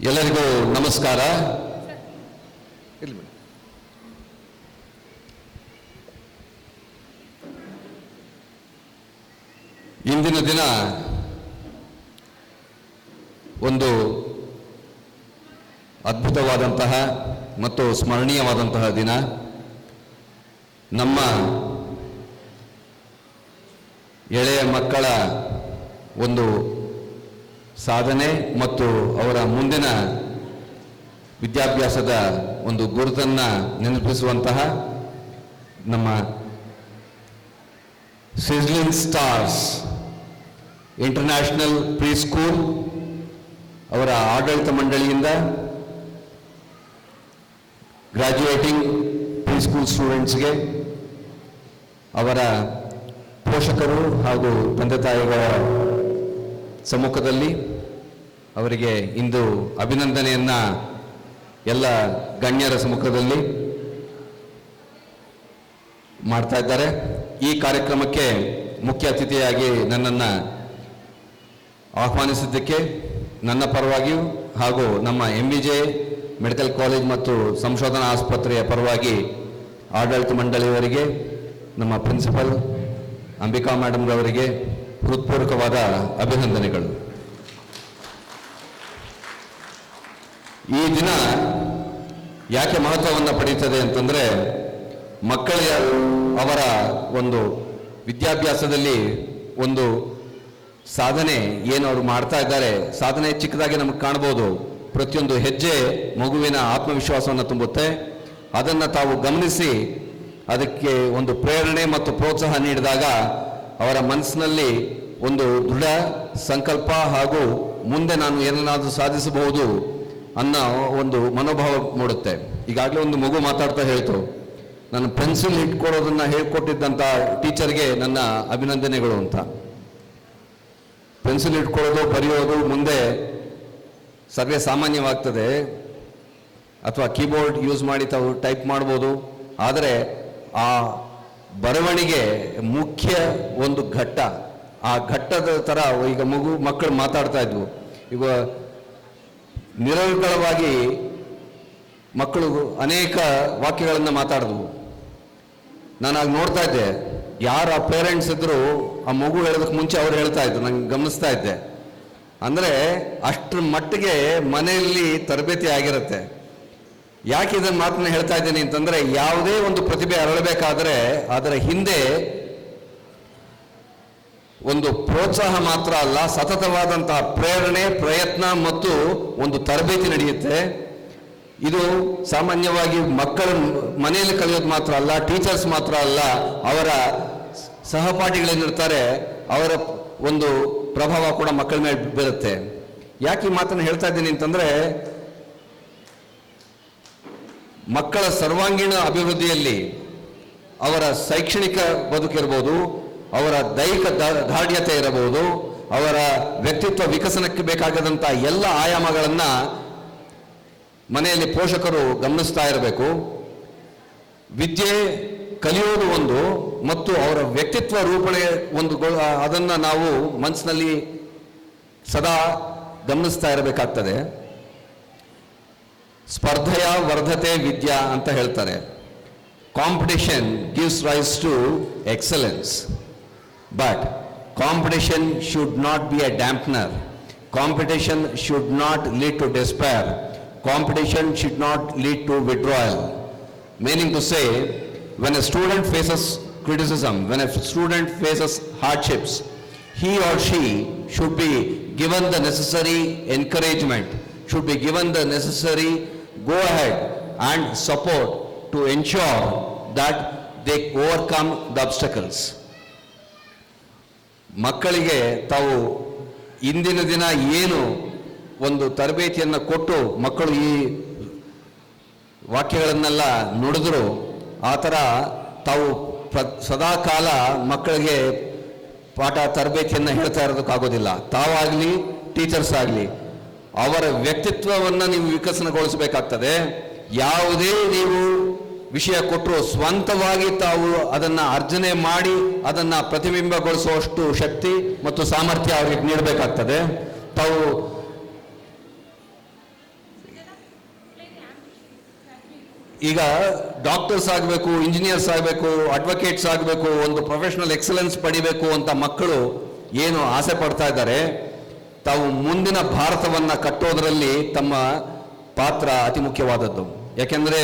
ಎಲ್ಲರಿಗೂ ನಮಸ್ಕಾರ. ಇಂದಿನ ದಿನ ಒಂದು ಅದ್ಭುತವಾದಂತಹ ಮತ್ತು ಸ್ಮರಣೀಯವಾದಂತಹ ದಿನ. ನಮ್ಮ ಎಳೆಯ ಮಕ್ಕಳ ಒಂದು ಸಾಧನೆ ಮತ್ತು ಅವರ ಮುಂದಿನ ವಿದ್ಯಾಭ್ಯಾಸದ ಒಂದು ಗುರುತನ್ನು ನೆನಪಿಸುವಂತಹ ನಮ್ಮ sizzling stars international pre school ಅವರ ಆಡಳಿತ ಮಂಡಳಿಯಿಂದ ಗ್ರಾಜ್ಯುಯೇಟಿಂಗ್ ಪ್ರೀ ಸ್ಕೂಲ್ ಸ್ಟೂಡೆಂಟ್ಸ್ಗೆ, ಅವರ ಪೋಷಕರು ಹಾಗೂ ತಂದೆ ತಾಯಿಗಳ ಸಮ್ಮುಖದಲ್ಲಿ ಅವರಿಗೆ ಇಂದು ಅಭಿನಂದನೆಯನ್ನು ಎಲ್ಲ ಗಣ್ಯರ ಸಮ್ಮುಖದಲ್ಲಿ ಮಾಡ್ತಾ ಇದ್ದಾರೆ. ಈ ಕಾರ್ಯಕ್ರಮಕ್ಕೆ ಮುಖ್ಯ ಅತಿಥಿಯಾಗಿ ನನ್ನನ್ನು ಆಹ್ವಾನಿಸಿದ್ದಕ್ಕೆ ನನ್ನ ಪರವಾಗಿಯೂ ಹಾಗೂ ನಮ್ಮ MVJ ಮೆಡಿಕಲ್ ಕಾಲೇಜ್ ಮತ್ತು ಸಂಶೋಧನಾ ಆಸ್ಪತ್ರೆಯ ಪರವಾಗಿ ಆಡಳಿತ ಮಂಡಳಿಯವರಿಗೆ, ನಮ್ಮ ಪ್ರಿನ್ಸಿಪಲ್ ಅಂಬಿಕಾ ಮೇಡಮ್ರವರಿಗೆ ಹೃತ್ಪೂರ್ವಕವಾದ ಅಭಿನಂದನೆಗಳು. ಈ ದಿನ ಯಾಕೆ ಮಹತ್ವವನ್ನು ಪಡೀತದೆ ಅಂತಂದರೆ ಮಕ್ಕಳ ಅವರ ಒಂದು ವಿದ್ಯಾಭ್ಯಾಸದಲ್ಲಿ ಒಂದು ಸಾಧನೆ ಏನು ಅವರು ಮಾಡ್ತಾ ಇದ್ದಾರೆ, ಸಾಧನೆ ಚಿಕ್ಕದಾಗಿ ನಮಗೆ ಕಾಣ್ಬೋದು. ಪ್ರತಿಯೊಂದು ಹೆಜ್ಜೆ ಮಗುವಿನ ಆತ್ಮವಿಶ್ವಾಸವನ್ನು ತುಂಬುತ್ತೆ. ಅದನ್ನು ತಾವು ಗಮನಿಸಿ ಅದಕ್ಕೆ ಒಂದು ಪ್ರೇರಣೆ ಮತ್ತು ಪ್ರೋತ್ಸಾಹ ನೀಡಿದಾಗ ಅವರ ಮನಸ್ಸಿನಲ್ಲಿ ಒಂದು ದೃಢ ಸಂಕಲ್ಪ ಹಾಗೂ ಮುಂದೆ ನಾನು ಏನನ್ನಾದರೂ ಸಾಧಿಸಬಹುದು ಅನ್ನೋ ಒಂದು ಮನೋಭಾವ ಮೂಡುತ್ತೆ. ಈಗಾಗಲೇ ಒಂದು ಮಗು ಮಾತಾಡ್ತಾ ಹೇಳ್ತು, ನಾನು ಪೆನ್ಸಿಲ್ ಇಟ್ಕೊಡೋದನ್ನು ಹೇಳ್ಕೊಟ್ಟಿದ್ದಂಥ ಟೀಚರ್ಗೆ ನನ್ನ ಅಭಿನಂದನೆಗಳು ಅಂತ. ಪೆನ್ಸಿಲ್ ಇಟ್ಕೊಳ್ಳೋದು ಬರೆಯೋದು ಮುಂದೆ ಸರ್ವೇ ಸಾಮಾನ್ಯವಾಗ್ತದೆ, ಅಥವಾ ಕೀಬೋರ್ಡ್ ಯೂಸ್ ಮಾಡಿ ತಾವು ಟೈಪ್ ಮಾಡ್ಬೋದು. ಆದರೆ ಆ ಬರವಣಿಗೆ ಮುಖ್ಯ ಒಂದು ಘಟ್ಟ. ಆ ಘಟ್ಟದ ಥರ ಈಗ ಮಕ್ಕಳು ಮಾತಾಡ್ತಾ ಇದ್ವು. ಈಗ ನಿರರ್ಗಳವಾಗಿ ಮಕ್ಕಳು ಅನೇಕ ವಾಕ್ಯಗಳನ್ನು ಮಾತಾಡಿದ್ವು. ನಾನು ಆಗ ನೋಡ್ತಾ ಇದ್ದೆ, ಯಾರ ಪೇರೆಂಟ್ಸ್ ಇದ್ದರೂ ಆ ಮಗು ಹೇಳೋದಕ್ಕೆ ಮುಂಚೆ ಅವ್ರು ಹೇಳ್ತಾ ಇದ್ರು, ನಂಗೆ ಗಮನಿಸ್ತಾ ಇದ್ದೆ. ಅಂದರೆ ಅಷ್ಟರ ಮಟ್ಟಿಗೆ ಮನೆಯಲ್ಲಿ ತರಬೇತಿ ಆಗಿರುತ್ತೆ. ಯಾಕೆ ಇದನ್ನು ಮಾತನ್ನ ಹೇಳ್ತಾ ಇದ್ದೀನಿ ಅಂತಂದರೆ, ಯಾವುದೇ ಒಂದು ಪ್ರತಿಭೆ ಅರಳಬೇಕಾದ್ರೆ ಅದರ ಹಿಂದೆ ಒಂದು ಪ್ರೋತ್ಸಾಹ ಮಾತ್ರ ಅಲ್ಲ, ಸತತವಾದಂತಹ ಪ್ರೇರಣೆ, ಪ್ರಯತ್ನ ಮತ್ತು ಒಂದು ತರಬೇತಿ ನಡೆಯುತ್ತೆ. ಇದು ಸಾಮಾನ್ಯವಾಗಿ ಮಕ್ಕಳು ಮನೆಯಲ್ಲಿ ಕಲಿಯೋದು ಮಾತ್ರ ಅಲ್ಲ, ಟೀಚರ್ಸ್ ಮಾತ್ರ ಅಲ್ಲ, ಅವರ ಸಹಪಾಠಿಗಳೇನಿರ್ತಾರೆ ಅವರ ಒಂದು ಪ್ರಭಾವ ಕೂಡ ಮಕ್ಕಳ ಮೇಲೆ ಬೀರುತ್ತೆ. ಯಾಕೆ ಈ ಮಾತನ್ನು ಹೇಳ್ತಾ ಇದ್ದೀನಿ ಅಂತಂದರೆ, ಮಕ್ಕಳ ಸರ್ವಾಂಗೀಣ ಅಭಿವೃದ್ಧಿಯಲ್ಲಿ ಅವರ ಶೈಕ್ಷಣಿಕ ಬದುಕಿರ್ಬೋದು, ಅವರ ದೈಹಿಕ ದಾರ್ಢ್ಯತೆ ಇರಬಹುದು, ಅವರ ವ್ಯಕ್ತಿತ್ವ ವಿಕಸನಕ್ಕೆ ಬೇಕಾಗದಂಥ ಎಲ್ಲ ಆಯಾಮಗಳನ್ನು ಮನೆಯಲ್ಲಿ ಪೋಷಕರು ಗಮನಿಸ್ತಾ ಇರಬೇಕು. ವಿದ್ಯೆ ಕಲಿಯೋದು ಒಂದು, ಮತ್ತು ಅವರ ವ್ಯಕ್ತಿತ್ವ ರೂಪಣೆ ಒಂದು, ಅದನ್ನು ನಾವು ಮನಸ್ಸಿನಲ್ಲಿ ಸದಾ ಗಮನಿಸ್ತಾ ಇರಬೇಕಾಗ್ತದೆ. ಸ್ಪರ್ಧೆಯ ವರ್ಧತೆ ವಿದ್ಯಾ ಅಂತ ಹೇಳ್ತಾರೆ. Competition gives rise to excellence, but competition should not be a dampener. Competition should not lead to despair. Competition should not lead to withdrawal. Meaning to say, when a student faces criticism, when a student faces hardships, he or she should be given the necessary encouragement, should be given the necessary go ahead and support to ensure that they overcome the obstacles. ಮಕ್ಕಳಿಗೆ ತಾವು ಇಂದಿನ ದಿನ ಏನು ಒಂದು ತರಬೇತಿಯನ್ನು ಕೊಟ್ಟು ಮಕ್ಕಳು ಈ ವಾಕ್ಯಗಳನ್ನೆಲ್ಲ ನುಡಿದ್ರು, ಆ ಥರ ತಾವು ಸದಾ ಕಾಲ ಮಕ್ಕಳಿಗೆ ಪಾಠ ತರಬೇತಿಯನ್ನು ಹೇಳ್ತಾ ಇರೋದಕ್ಕಾಗೋದಿಲ್ಲ. ತಾವಾಗಲಿ ಟೀಚರ್ಸ್ ಆಗಲಿ ಅವರ ವ್ಯಕ್ತಿತ್ವವನ್ನು ನೀವು ವಿಕಸನಗೊಳಿಸಬೇಕಾಗ್ತದೆ. ಯಾವುದೇ ನೀವು ವಿಷಯ ಕೊಟ್ಟರು ಸ್ವಂತವಾಗಿ ತಾವು ಅದನ್ನು ಅರ್ಜನೆ ಮಾಡಿ ಅದನ್ನು ಪ್ರತಿಬಿಂಬಗೊಳಿಸುವಷ್ಟು ಶಕ್ತಿ ಮತ್ತು ಸಾಮರ್ಥ್ಯ ಅವರಿಗೆ ನೀಡಬೇಕಾಗ್ತದೆ. ತಾವು ಈಗ ಡಾಕ್ಟರ್ಸ್ ಆಗಬೇಕು, ಇಂಜಿನಿಯರ್ಸ್ ಆಗಬೇಕು, ಅಡ್ವೊಕೇಟ್ಸ್ ಆಗಬೇಕು, ಒಂದು ಪ್ರೊಫೆಷನಲ್ ಎಕ್ಸಲೆನ್ಸ್ ಪಡಿಬೇಕು ಅಂತ ಮಕ್ಕಳು ಏನು ಆಸೆ ಪಡ್ತಾ ಇದ್ದಾರೆ, ತಾವು ಮುಂದಿನ ಭಾರತವನ್ನು ಕಟ್ಟೋದರಲ್ಲಿ ತಮ್ಮ ಪಾತ್ರ ಅತಿ ಮುಖ್ಯವಾದದ್ದು. ಯಾಕೆಂದರೆ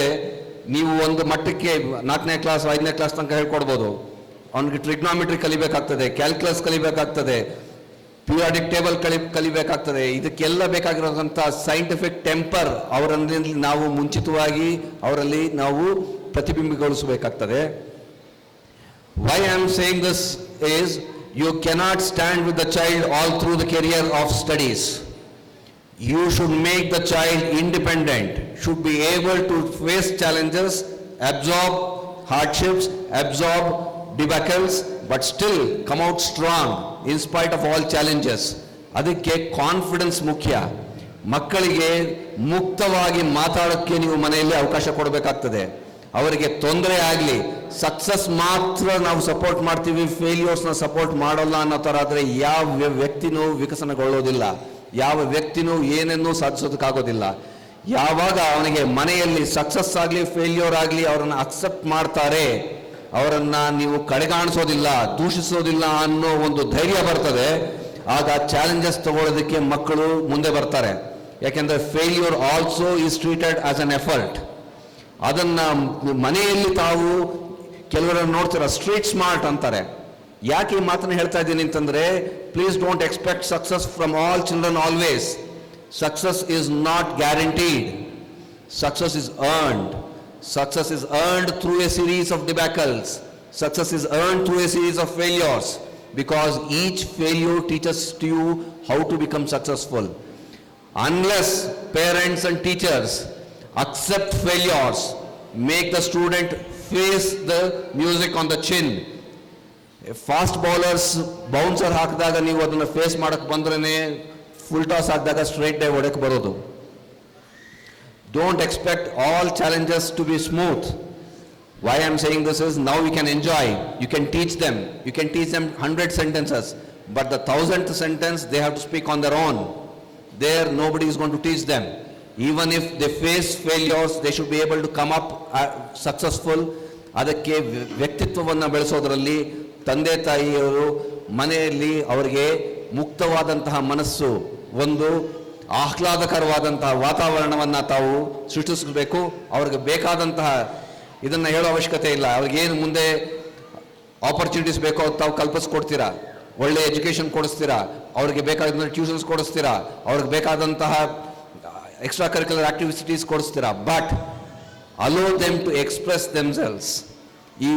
ನೀವು ಒಂದು ಮಟ್ಟಕ್ಕೆ 4ನೇ ಕ್ಲಾಸ್ 5ನೇ ಕ್ಲಾಸ್ ತನಕ ಹೇಳ್ಕೊಡ್ಬೋದು, ಅವನಿಗೆ ಟ್ರಿಗ್ನಾಮೆಟ್ರಿ ಕಲಿಬೇಕಾಗ್ತದೆ, ಕ್ಯಾಲ್ಕುಲಸ್ ಕಲಿಬೇಕಾಗ್ತದೆ, ಪಿರಿಯಾಡಿಕ್ ಟೇಬಲ್ ಕಲಿಬೇಕಾಗ್ತದೆ. ಇದಕ್ಕೆಲ್ಲ ಬೇಕಾಗಿರೋದಂಥ ಸೈಂಟಿಫಿಕ್ ಟೆಂಪರ್ ಅವರಲ್ಲಿ ನಾವು ಮುಂಚಿತವಾಗಿ ಅವರಲ್ಲಿ ನಾವು ಪ್ರತಿಬಿಂಬಗೊಳಿಸಬೇಕಾಗ್ತದೆ. Why I am saying this is, you cannot stand with the child all through the career of studies. You should make the child independent, should be able to face challenges, absorb hardships, absorb debacles, but still come out strong in spite of all challenges. ಅದಕ್ಕೆ confidence ಮುಖ್ಯ. ಮಕ್ಕಳಿಗೆ ಮುಕ್ತವಾಗಿ ಮಾತಾಡೋಕ್ಕೆ ನೀವು ಮನೆಯಲ್ಲಿ ಅವಕಾಶ ಕೊಡಬೇಕಾಗ್ತದೆ. ಅವರಿಗೆ ತೊಂದರೆ ಆಗಲಿ, ಸಕ್ಸಸ್ ಮಾತ್ರ ನಾವು ಸಪೋರ್ಟ್ ಮಾಡ್ತೀವಿ, ಫೇಲ್ಯೂರ್ಸ್ನ ಸಪೋರ್ಟ್ ಮಾಡೋಲ್ಲ ಅನ್ನೋ ಥರ ಆದರೆ ಯಾವ ವ್ಯಕ್ತಿನೂ ವಿಕಸನಗೊಳ್ಳೋದಿಲ್ಲ, ಯಾವ ವ್ಯಕ್ತಿನೂ ಏನನ್ನೂ ಸಾಧಿಸೋದಕ್ಕಾಗೋದಿಲ್ಲ. ಯಾವಾಗ ಅವನಿಗೆ ಮನೆಯಲ್ಲಿ ಸಕ್ಸಸ್ ಆಗಲಿ ಫೇಲ್ಯೂರ್ ಆಗಲಿ ಅವರನ್ನು ಅಕ್ಸೆಪ್ಟ್ ಮಾಡ್ತಾರೆ, ಅವರನ್ನು ನೀವು ಕಡೆಗಾಣಿಸೋದಿಲ್ಲ, ದೂಷಿಸೋದಿಲ್ಲ ಅನ್ನೋ ಒಂದು ಧೈರ್ಯ ಬರ್ತದೆ, ಆಗ ಚಾಲೆಂಜಸ್ ತಗೊಳ್ಳೋದಕ್ಕೆ ಮಕ್ಕಳು ಮುಂದೆ ಬರ್ತಾರೆ. ಯಾಕೆಂದರೆ failure also is treated as an effort. ಅದನ್ನು ಮನೆಯಲ್ಲಿ ತಾವು ಕೆಲವರನ್ನು ನೋಡ್ತೀರ ಸ್ಟ್ರೀಟ್ ಸ್ಮಾರ್ಟ್ ಅಂತಾರೆ. ಯಾಕೆ ಈ ಮಾತನ್ನು ಹೇಳ್ತಾ ಇದ್ದೀನಿ ಅಂತಂದರೆ, please don't expect success from all children always. Success is not guaranteed. Success is earned. Success is earned through a series of debacles. Success is earned through a series of failures, because each failure teaches to you how to become successful. Unless parents and teachers accept failures, make the student face the music on the chin. Fast bowlers bouncer ಹಾಕಿದಾಗ ನೀವು ಅದನ್ನು face ಮಾಡಕ್ಕೆ ಬಂದ್ರೇ full toss ಹಾಕಿದಾಗ straight dye ಹೊಡೆಯಕ್ಕೆ ಬರೋದು. Don't expect all challenges to be smooth. Why I am saying this is, now you can enjoy, you can teach them 100 sentences, but the 1,000th sentence they have to speak on their own. There nobody is going to teach them. Even if they face failures, they should be able to come up successful. ಅದಕ್ಕೆ ವ್ಯಕ್ತಿತ್ವವನ್ನು ಬೆಳೆಸೋದರಲ್ಲಿ ತಂದೆ ತಾಯಿಯವರು ಮನೆಯಲ್ಲಿ ಅವರಿಗೆ ಮುಕ್ತವಾದಂತಹ ಮನಸ್ಸು, ಒಂದು ಆಹ್ಲಾದಕರವಾದಂತಹ ವಾತಾವರಣವನ್ನು ತಾವು ಸೃಷ್ಟಿಸಬೇಕು. ಅವ್ರಿಗೆ ಬೇಕಾದಂತಹ ಇದನ್ನು ಹೇಳೋ ಅವಶ್ಯಕತೆ ಇಲ್ಲ. ಅವ್ರಿಗೇನು ಮುಂದೆ ಆಪರ್ಚುನಿಟೀಸ್ ಬೇಕೋ ಅದು ತಾವು ಕಲ್ಪಿಸ್ಕೊಡ್ತೀರಾ, ಒಳ್ಳೆ ಎಜುಕೇಷನ್ ಕೊಡಿಸ್ತೀರಾ, ಅವ್ರಿಗೆ ಬೇಕಾದಂಥ ಟ್ಯೂಷನ್ಸ್ ಕೊಡಿಸ್ತೀರಾ, ಅವ್ರಿಗೆ ಬೇಕಾದಂತಹ ಎಕ್ಸ್ಟ್ರಾ ಕರಿಕ್ಯುಲರ್ ಆಕ್ಟಿವಿಟೀಸ್ ಕೊಡಿಸ್ತೀರಾ. But allow them to express themselves. ಈ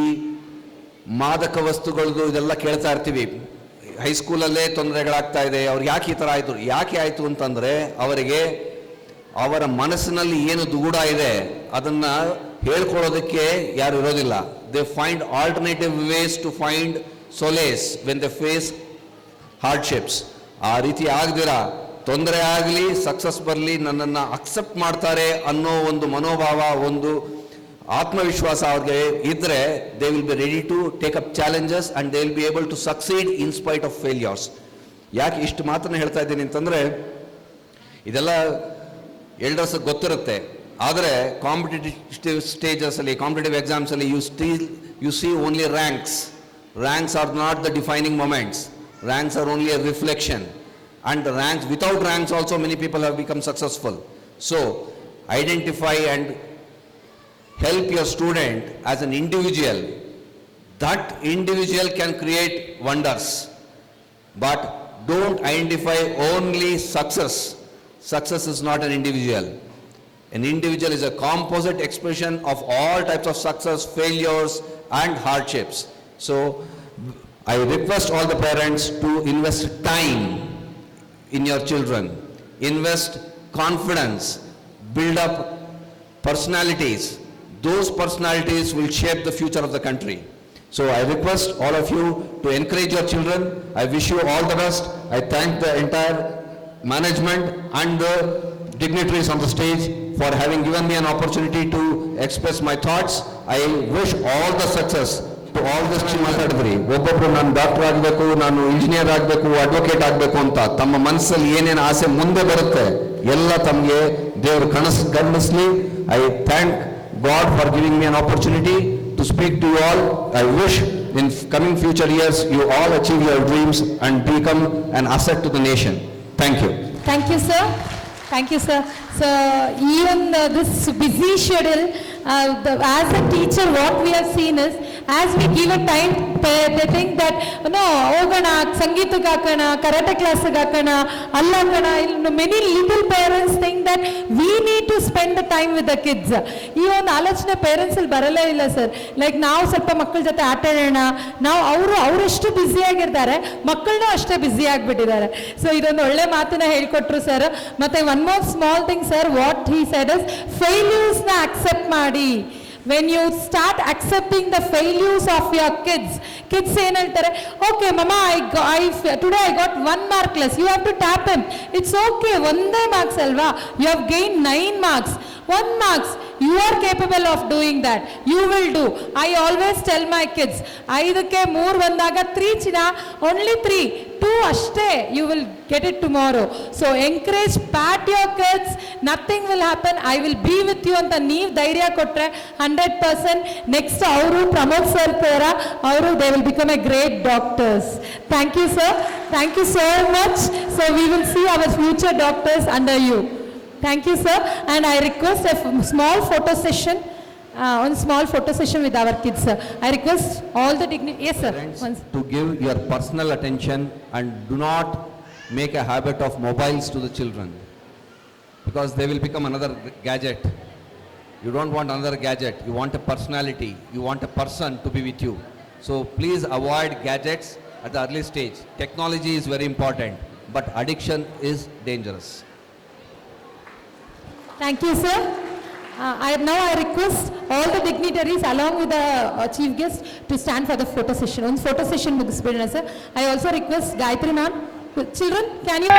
ಮಾದಕ ವಸ್ತುಗಳದ್ದು ಇದೆಲ್ಲ ಕೇಳ್ತಾ ಇರ್ತೀವಿ. ಹೈಸ್ಕೂಲಲ್ಲೇ ತೊಂದರೆಗಳಾಗ್ತಾ ಇದೆ, ಅವ್ರಿಗೆ ಯಾಕೆ ಈ ಥರ ಆಯಿತು, ಯಾಕೆ ಆಯಿತು ಅಂತಂದರೆ ಅವರಿಗೆ ಅವರ ಮನಸ್ಸಿನಲ್ಲಿ ಏನು ದುಗುಡ ಇದೆ ಅದನ್ನು ಹೇಳ್ಕೊಳ್ಳೋದಕ್ಕೆ ಯಾರು ಇರೋದಿಲ್ಲ. They find alternative ways to find solace when they face hardships. ಆ ರೀತಿ ಆಗದಿರ ತೊಂದರೆ ಆಗಲಿ ಸಕ್ಸಸ್ ಬರಲಿ ನನ್ನನ್ನು ಅಕ್ಸೆಪ್ಟ್ ಮಾಡ್ತಾರೆ ಅನ್ನೋ ಒಂದು ಮನೋಭಾವ, ಒಂದು ಆತ್ಮವಿಶ್ವಾಸ ಅವ್ರಿಗೆ ಇದ್ದರೆ they will be ready to take up challenges and they will be able to succeed in spite of failures. ಯಾಕೆ ಇಷ್ಟು ಮಾತನ್ನು ಹೇಳ್ತಾ ಇದ್ದೀನಿ ಅಂತಂದರೆ, ಇದೆಲ್ಲ ಎಲ್ಡರ್ಸ್ ಗೊತ್ತಿರುತ್ತೆ. ಆದರೆ ಕಾಂಪಿಟೇಟಿವ್ ಸ್ಟೇಜಸಲ್ಲಿ, ಕಾಂಪಿಟೇಟಿವ್ ಎಕ್ಸಾಮ್ಸಲ್ಲಿ you see only ranks. Ranks are not the defining moments. Ranks are only a reflection. And the ranks, without ranks also many people have become successful. So identify and help your student as an individual. That individual can create wonders. But don't identify only success. Success is not an individual. An individual is a composite expression of all types of success, failures and hardships. So I request all the parents to invest time in your children, invest confidence, build up personalities. Those personalities will shape the future of the country. So I request all of you to encourage your children. I wish you all the best. I thank the entire management and the dignitaries on the stage for having given me an opportunity to express my thoughts. I wish all the success to all this. ಮಾತಾಡಿದ್ರಿ, ಒಬ್ಬೊಬ್ರು ನಾನು doctor ಆಗಬೇಕು, ನಾನು engineer ಆಗಬೇಕು, advocate ಆಗಬೇಕು ಅಂತ ತಮ್ಮ ಮನಸ್ಸಲ್ಲಿ ಏನೇನು ಆಸೆ ಮುಂದೆ ಬರುತ್ತೆ ಎಲ್ಲ ತಮಗೆ ದೇವರು ಗಮನಿಸಲಿ. I thank God for giving me an opportunity to speak to you all. I wish in coming future years you all achieve your dreams and become an asset to the nation. Thank you.
Thank you, sir. Thank you, sir. So even this busy schedule, as a teacher, what we have seen is, as we give a time, they think that, no, hogana, sangeetಕ್ಕೆ ಹಾಕೋಣ, karate ಕ್ಲಾಸ್ಗೆ ಹಾಕೋಣ, ಅಲ್ಲಿ ಹಾಕೋಣ. Many little parents think that we need to spend the time with the kids. ಈ ಒಂದು ಆಲೋಚನೆ parents ಅಲ್ಲಿ ಬರಲೇ ಇಲ್ಲ ಸರ್. ಲೈಕ್ ನಾವು ಸ್ವಲ್ಪ ಮಕ್ಕಳ ಜೊತೆ ಆಟ ಆಡೋಣ, ನಾವು ಅವರೆಷ್ಟು ಬ್ಯುಸಿ ಆಗಿರ್ತಾರೆ, ಮಕ್ಕಳನ್ನೂ ಅಷ್ಟೇ ಬ್ಯುಸಿ ಆಗಿಬಿಟ್ಟಿದ್ದಾರೆ. ಸೊ ಇದೊಂದು ಒಳ್ಳೆ ಮಾತನ್ನ ಹೇಳ್ಕೊಟ್ರು ಸರ್. ಮತ್ತೆ one more small thing sir, what he said is, ಫೇಲ್ಯೂರ್ಸ್ನ ಅಕ್ಸೆಪ್ಟ್ ಮಾಡಿ. When you start accepting the failures of your kids ಏನು ಹೇಳ್ತಾರೆ, ಓಕೆ ಮಮ್ಮ today I got 1 mark less, you have to tap him, it's okay, ಒಂದೇ marks ಅಲ್ವಾ, you have gained 9 marks, 1 marks, you are capable of doing that, you will do. I always tell my kids, 5ಕ್ಕೆ 3 ಬಂದಾಗ 3 ಚಿನ್ನ, only 3, 2 ಅಷ್ಟೇ, you will get it tomorrow. So encourage, pat your kids, nothing will happen, I will be with you ಅಂತ ನೀವು ಧೈರ್ಯ ಕೊಟ್ಟರೆ 100% next ಅವರು Pramod sir ತರ ಅವರು they will become a great doctors. Thank you sir, thank you so much. So we will see our future doctors under you. Thank you, sir. And I request a small photo session, one small photo session with our kids, sir. I request all the dignity. Yes, sir.
Parents
Once.
to give your personal attention and do not make a habit of mobiles to the children, because they will become another gadget. You don't want another gadget. You want a personality. You want a person to be with you. So please avoid gadgets at the early stage. Technology is very important, but addiction is dangerous.
Thank you, sir. Now I request all the dignitaries along with the chief guest to stand for the photo session. One photo session mugisipidina, sir. I also request Gayatri ma'am. Children, can you?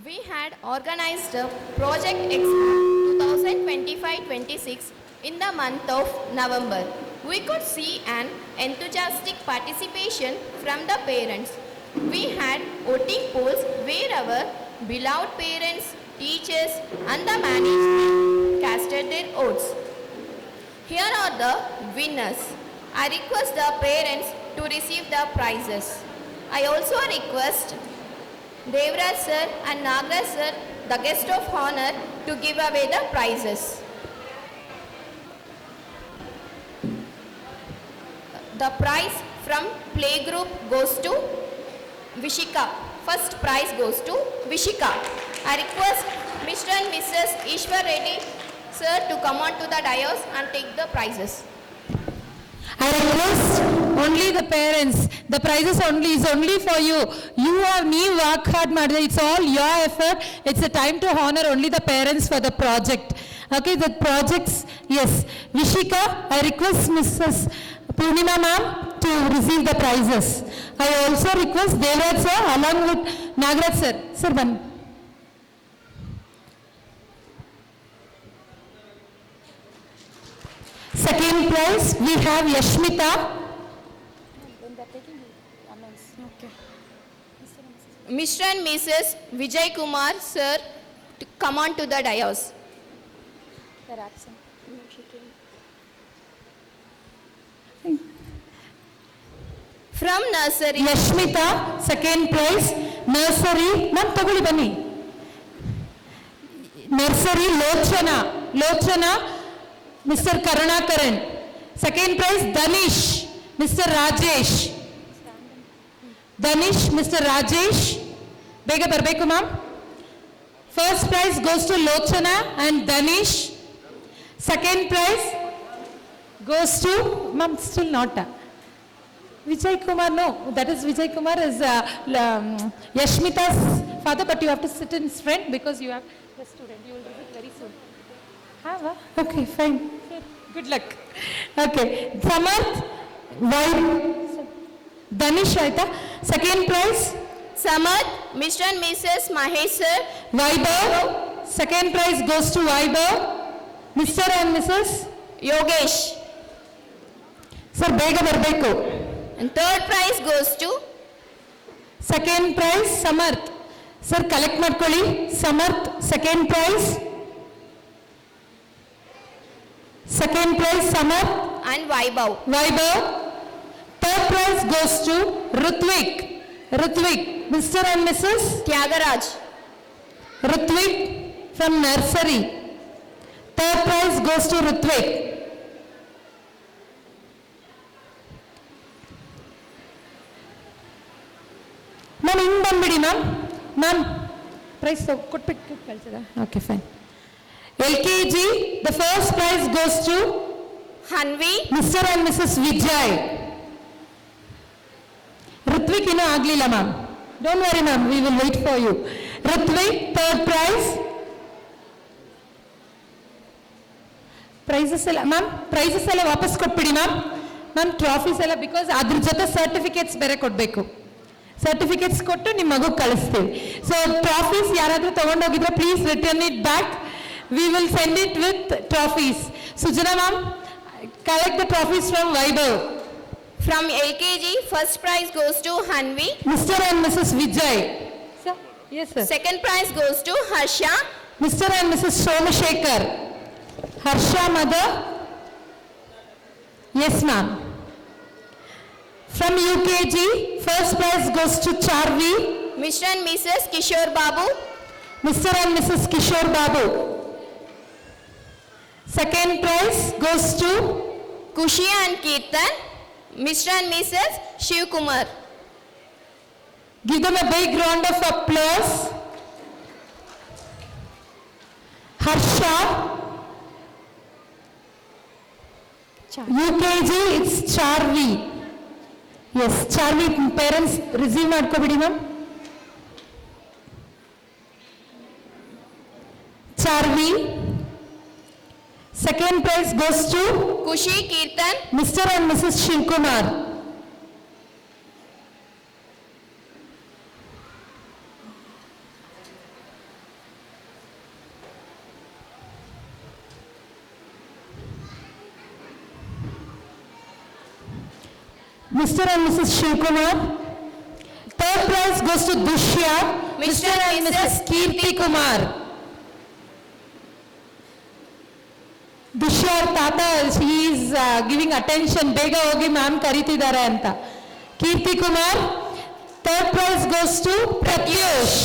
We had organized a Project Expo 2025-26 in the month of November. We could see an enthusiastic participation from the parents. We had voting polls where our beloved parents, teachers and the management casted their votes. Here are the winners. I request the parents to receive the prizes. I also request Devraj sir and Nagaraj sir, the guest of honor, to give away the prizes. The prize from playgroup goes to Vishika. First prize goes to Vishika. I request Mr. and Mrs. Ishwar Reddy sir to come on to the dais and take the prizes.
I request only the parents. The prizes is only for you. You have work hard, madam. It's all your effort. It's a time to honor only the parents for the project. Okay, the projects, yes. Vishika, I request Mrs. Purnima ma'am to receive the prizes. I also request Devraj sir along with Nagaraj sir. Sir, one. Second prize, we have Yashmita.
Mr. and Mrs. Vijay Kumar sir to come on to the dais. From nursery,
Yashmita, second prize, nursery, ma'am tagoli bani. Nursery, Lochana, Mr. Karunakaran. Second prize, Danish, Mr. Rajesh. Danish, Mr. Rajesh. Bega barbeku ma'am. First prize goes to Lochana and Danish. Second prize goes to, ma'am, still not. Vijay Kumar, no, that is Vijay Kumar is Yashmita's father, but you have to sit in his front because you have the student. You will visit very soon. Okay, fine. Good luck. Okay, Samarth, Danish, Aita. Second prize,
Samarth, Mr. and Mrs. Mahesh sir.
Vaibhav. Second prize goes to Vaibhav. Mr. and Mrs.
Yogesh.
Sir, Bega Barbeko.
And third prize goes to
Second prize, Samarth. Sir, collect ಮಾಡ್ಕೊಳ್ಳಿ. Samarth, second prize. Second prize, Samarth.
and Vaibhav.
Vaibhav. Third prize goes to Rutvik. Rutvik, Mr. and Mrs.
Tyagaraj.
Rutvik from nursery. Third prize goes to Rutvik. Ma'am, ಹಿಂಗೆ ಬಂದ್ಬಿಡಿ ma'am. Ma'am prize ಕೊಟ್ಬಿಟ್ಟು ಕಳ್ಸಿದ okay fine LKG the first prize goes to
Hanvi,
Mr. and Mrs. Vijay. Ritvik ಇನ್ನೂ ಆಗಲಿಲ್ಲ ma'am don't worry ma'am we will wait for you Ritvik third prize prizes ಎಲ್ಲ ma'am prizes ಎಲ್ಲ ವಾಪಸ್ ಕೊಟ್ಬಿಡಿ ma'am ma'am ಟ್ರಾಫೀಸ್ ಎಲ್ಲ because ಅದ್ರ ಜೊತೆ certificates ಬೇರೆ ಕೊಡಬೇಕು ಸರ್ಟಿಫಿಕೇಟ್ಸ್ ಕೊಟ್ಟು ನಿಮ್ಮ ಮಗು ಕಳಿಸ್ತೀವಿ ಸೊ ಟ್ರಾಫೀಸ್ ಯಾರಾದರೂ ತಗೊಂಡೋಗಿದ್ರೆ please return it back we will send it with trophies Sujana ma'am collect the trophies from Vaibhav
from LKG, first prize goes to Hanvi.
Mr. and Mrs. Vijay. Sir? Yes, sir.
Second prize goes to Harsha.
Mr. and Mrs. Somashekar. Harsha mother? Yes, ma'am. From UKG, first prize goes to Charvi.
Mr. and Mrs. Kishore Babu.
Mr. and Mrs. Kishore Babu. Second prize goes to
Kushi and Kirtan. Mr. and Mrs. Shiv Kumar.
give them a big round of applause. Harsha. UKG, it's Charvi. Yes, Charvi parents receive ಮಾಡ್ಕೊಬಿಡಿ ma'am Charvi. Second prize goes to
Kushi Kirtan.
Mr. and Mrs. Shivkumar. Mr. and Mrs. Shivkumar. Third prize goes to Dushya. Mr. and Mrs. Kirti Kumar. Dushya Tata, he is giving attention. Bega hogi ma'am ಕರೀತಿದ್ದಾರೆ ಅಂತ. Kirti Kumar. Third prize goes to Pratyush.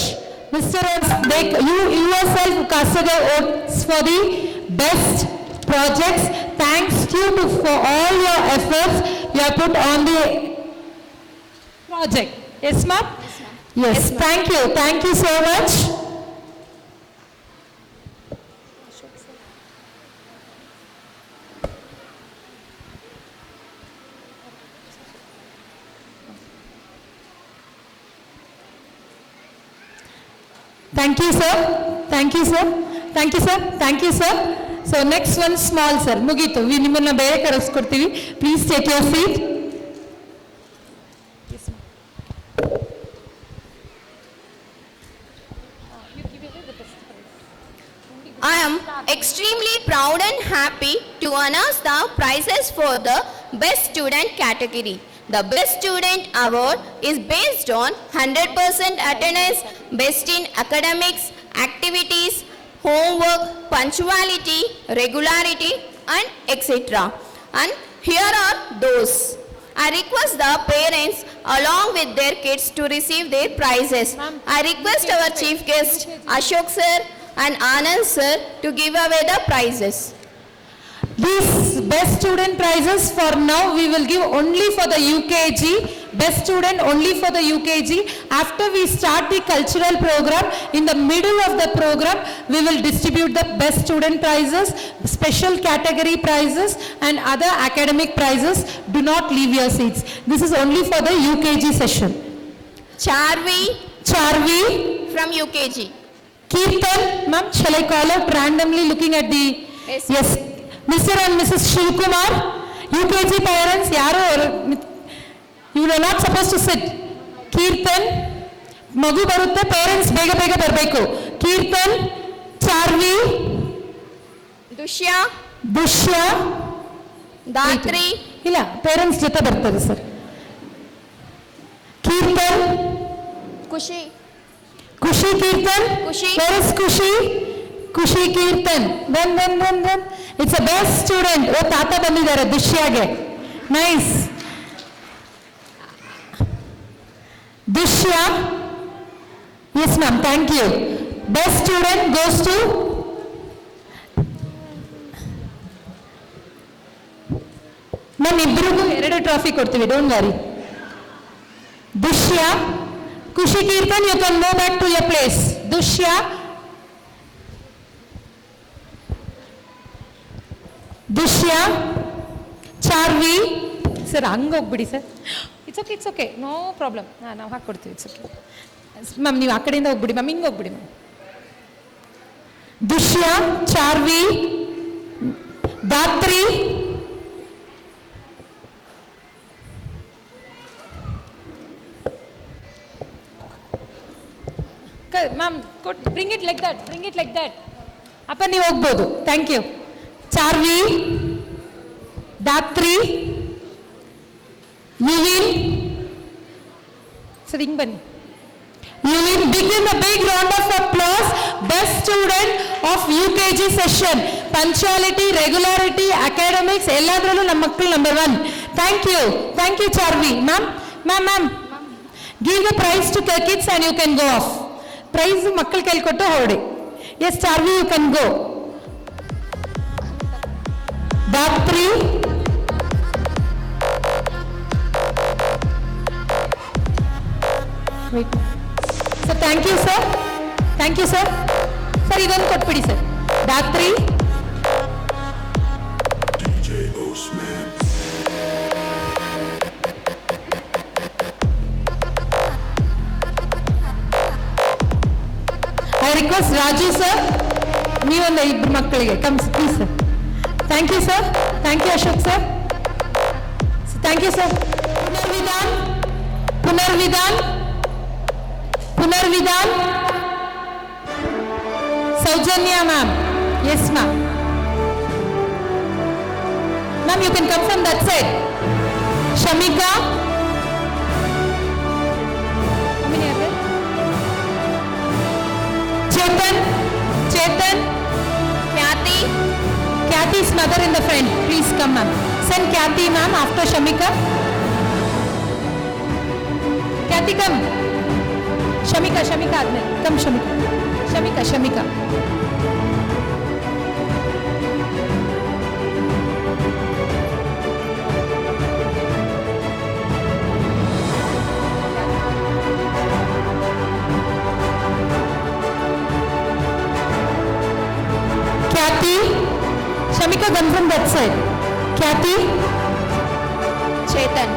Mr. and you yourself casted your votes for the best projects. Thanks you for all your efforts you have put on the project. Yes, ma'am? Yes, thank you. Thank you so much. Thank you, sir. Thank you, sir. Thank you, sir. Thank you, sir. So next one, small, sir. ಮುಗೀತು. ನಿಮ್ಮನ್ನ ಬೇರೆ ಕರೆಸ್ಕೊಡ್ತೀವಿ. Please take your seat.
I am extremely proud and happy to announce the prizes for the Best Student category. The Best Student Award is based on 100% attendance, best in academics, activities, homework, punctuality, regularity, and etc. And here are those. I request the parents along with their kids to receive their prizes. I request our chief guest Ashok sir and Anand sir to give away the prizes.
These best student prizes for now we will give only for the UKG. Best student only for the UKG. After we start the cultural program, in the middle of the program, we will distribute the best student prizes, special category prizes and other academic prizes. Do not leave your seats. This is only for the UKG session.
Charvi
Charvi.
from UKG.
Kirtan, ma'am, shall I call out randomly looking at the...
Yes.
Mr. and Mrs. Shivkumar, UKG parents, ಯಾರು you are not supposed to sit. Kirtan, ಮಗು ಬರುತ್ತೆ, parents ಬೇಗ ಬೇಗ ಬರಬೇಕು. Kirtan, Charvi,
Dushya,
Dushya,
Datri,
ಇಲ್ಲ parents ಜೊತೆ ಬರ್ತಾರೆ sir. Kirtan,
Kushi,
Kushi Kirtan,
Kushi.
Where is Kushi? Kushi Kirtan. Then. It's a best student. ಓ ತಾತ ಬಂದಿದ್ದಾರೆ ದುಷ್ಯಾಗೆ. Nice. Dushya. Yes ma'am, thank you. Best student goes to ma'am ಇಬ್ಬರಿಗೂ 2 trophy ಕೊಡ್ತೀವಿ, don't worry. Dushya. Kushi Kirtan, you can go back to your place. Dushya. Dushya. Charvi. Sir, ಹಂಗೆ ಹೋಗ್ಬಿಡಿ sir. It's okay no problem. ನಾವು ಹಾಕ್ಕೊಡ್ತೀವಿ. It's okay ma'am, ನೀವು ಆ ಕಡೆಯಿಂದ ಹೋಗ್ಬಿಡಿ ಮ್ಯಾಮ್, ಹಿಂಗೆ ಹೋಗ್ಬಿಡಿ ma'am. Dushya, Charvi, Dhatri, ma'am bring it like that. ಅಪ್ಪ ನೀವು ಹೋಗ್ಬೋದು. Thank you. Charvi, Dhatri, Yuvin. Sir ಹಿಂಗೆ ಬನ್ನಿ. You will begin a big round of applause. Best student of UKG session. Punctuality, regularity, academics, ಎಲ್ಲದರಲ್ಲೂ ನಮ್ಮ ಮಕ್ಕಳು number 1. Thank you Charvi. Ma'am. Give the prize to kids and you can go off. Prize ಮಕ್ಕಳ ಕೈಲಿ ಕೊಟ್ಟು ಹೊರಡಿ. Yes Charvi, you can go. Datri. Wait. Sir, thank you sir. Sir, ಇದೊಂದು ಕೊಟ್ಬಿಡಿ sir. Dhatri, I request Raju sir, ನೀವೊಂದು ಇಬ್ಬರು ಮಕ್ಕಳಿಗೆ comes please sir. Thank you sir. Thank you Ashok sir. Thank you sir. ಪುನರ್ವಿಧಾನ್. Saujanya ma'am. Yes ma'am. Ma'am, you can come from that side. Shamika. How many are there? Chetan. Kathy's mother in the front. Please come ma'am. Send Kathy ma'am after Shamika. Kathy come. Shamika ಆದ್ಮೇಲೆ. Come Shamika. Kathy. Shamika, come from that side. Kathy. Chetan.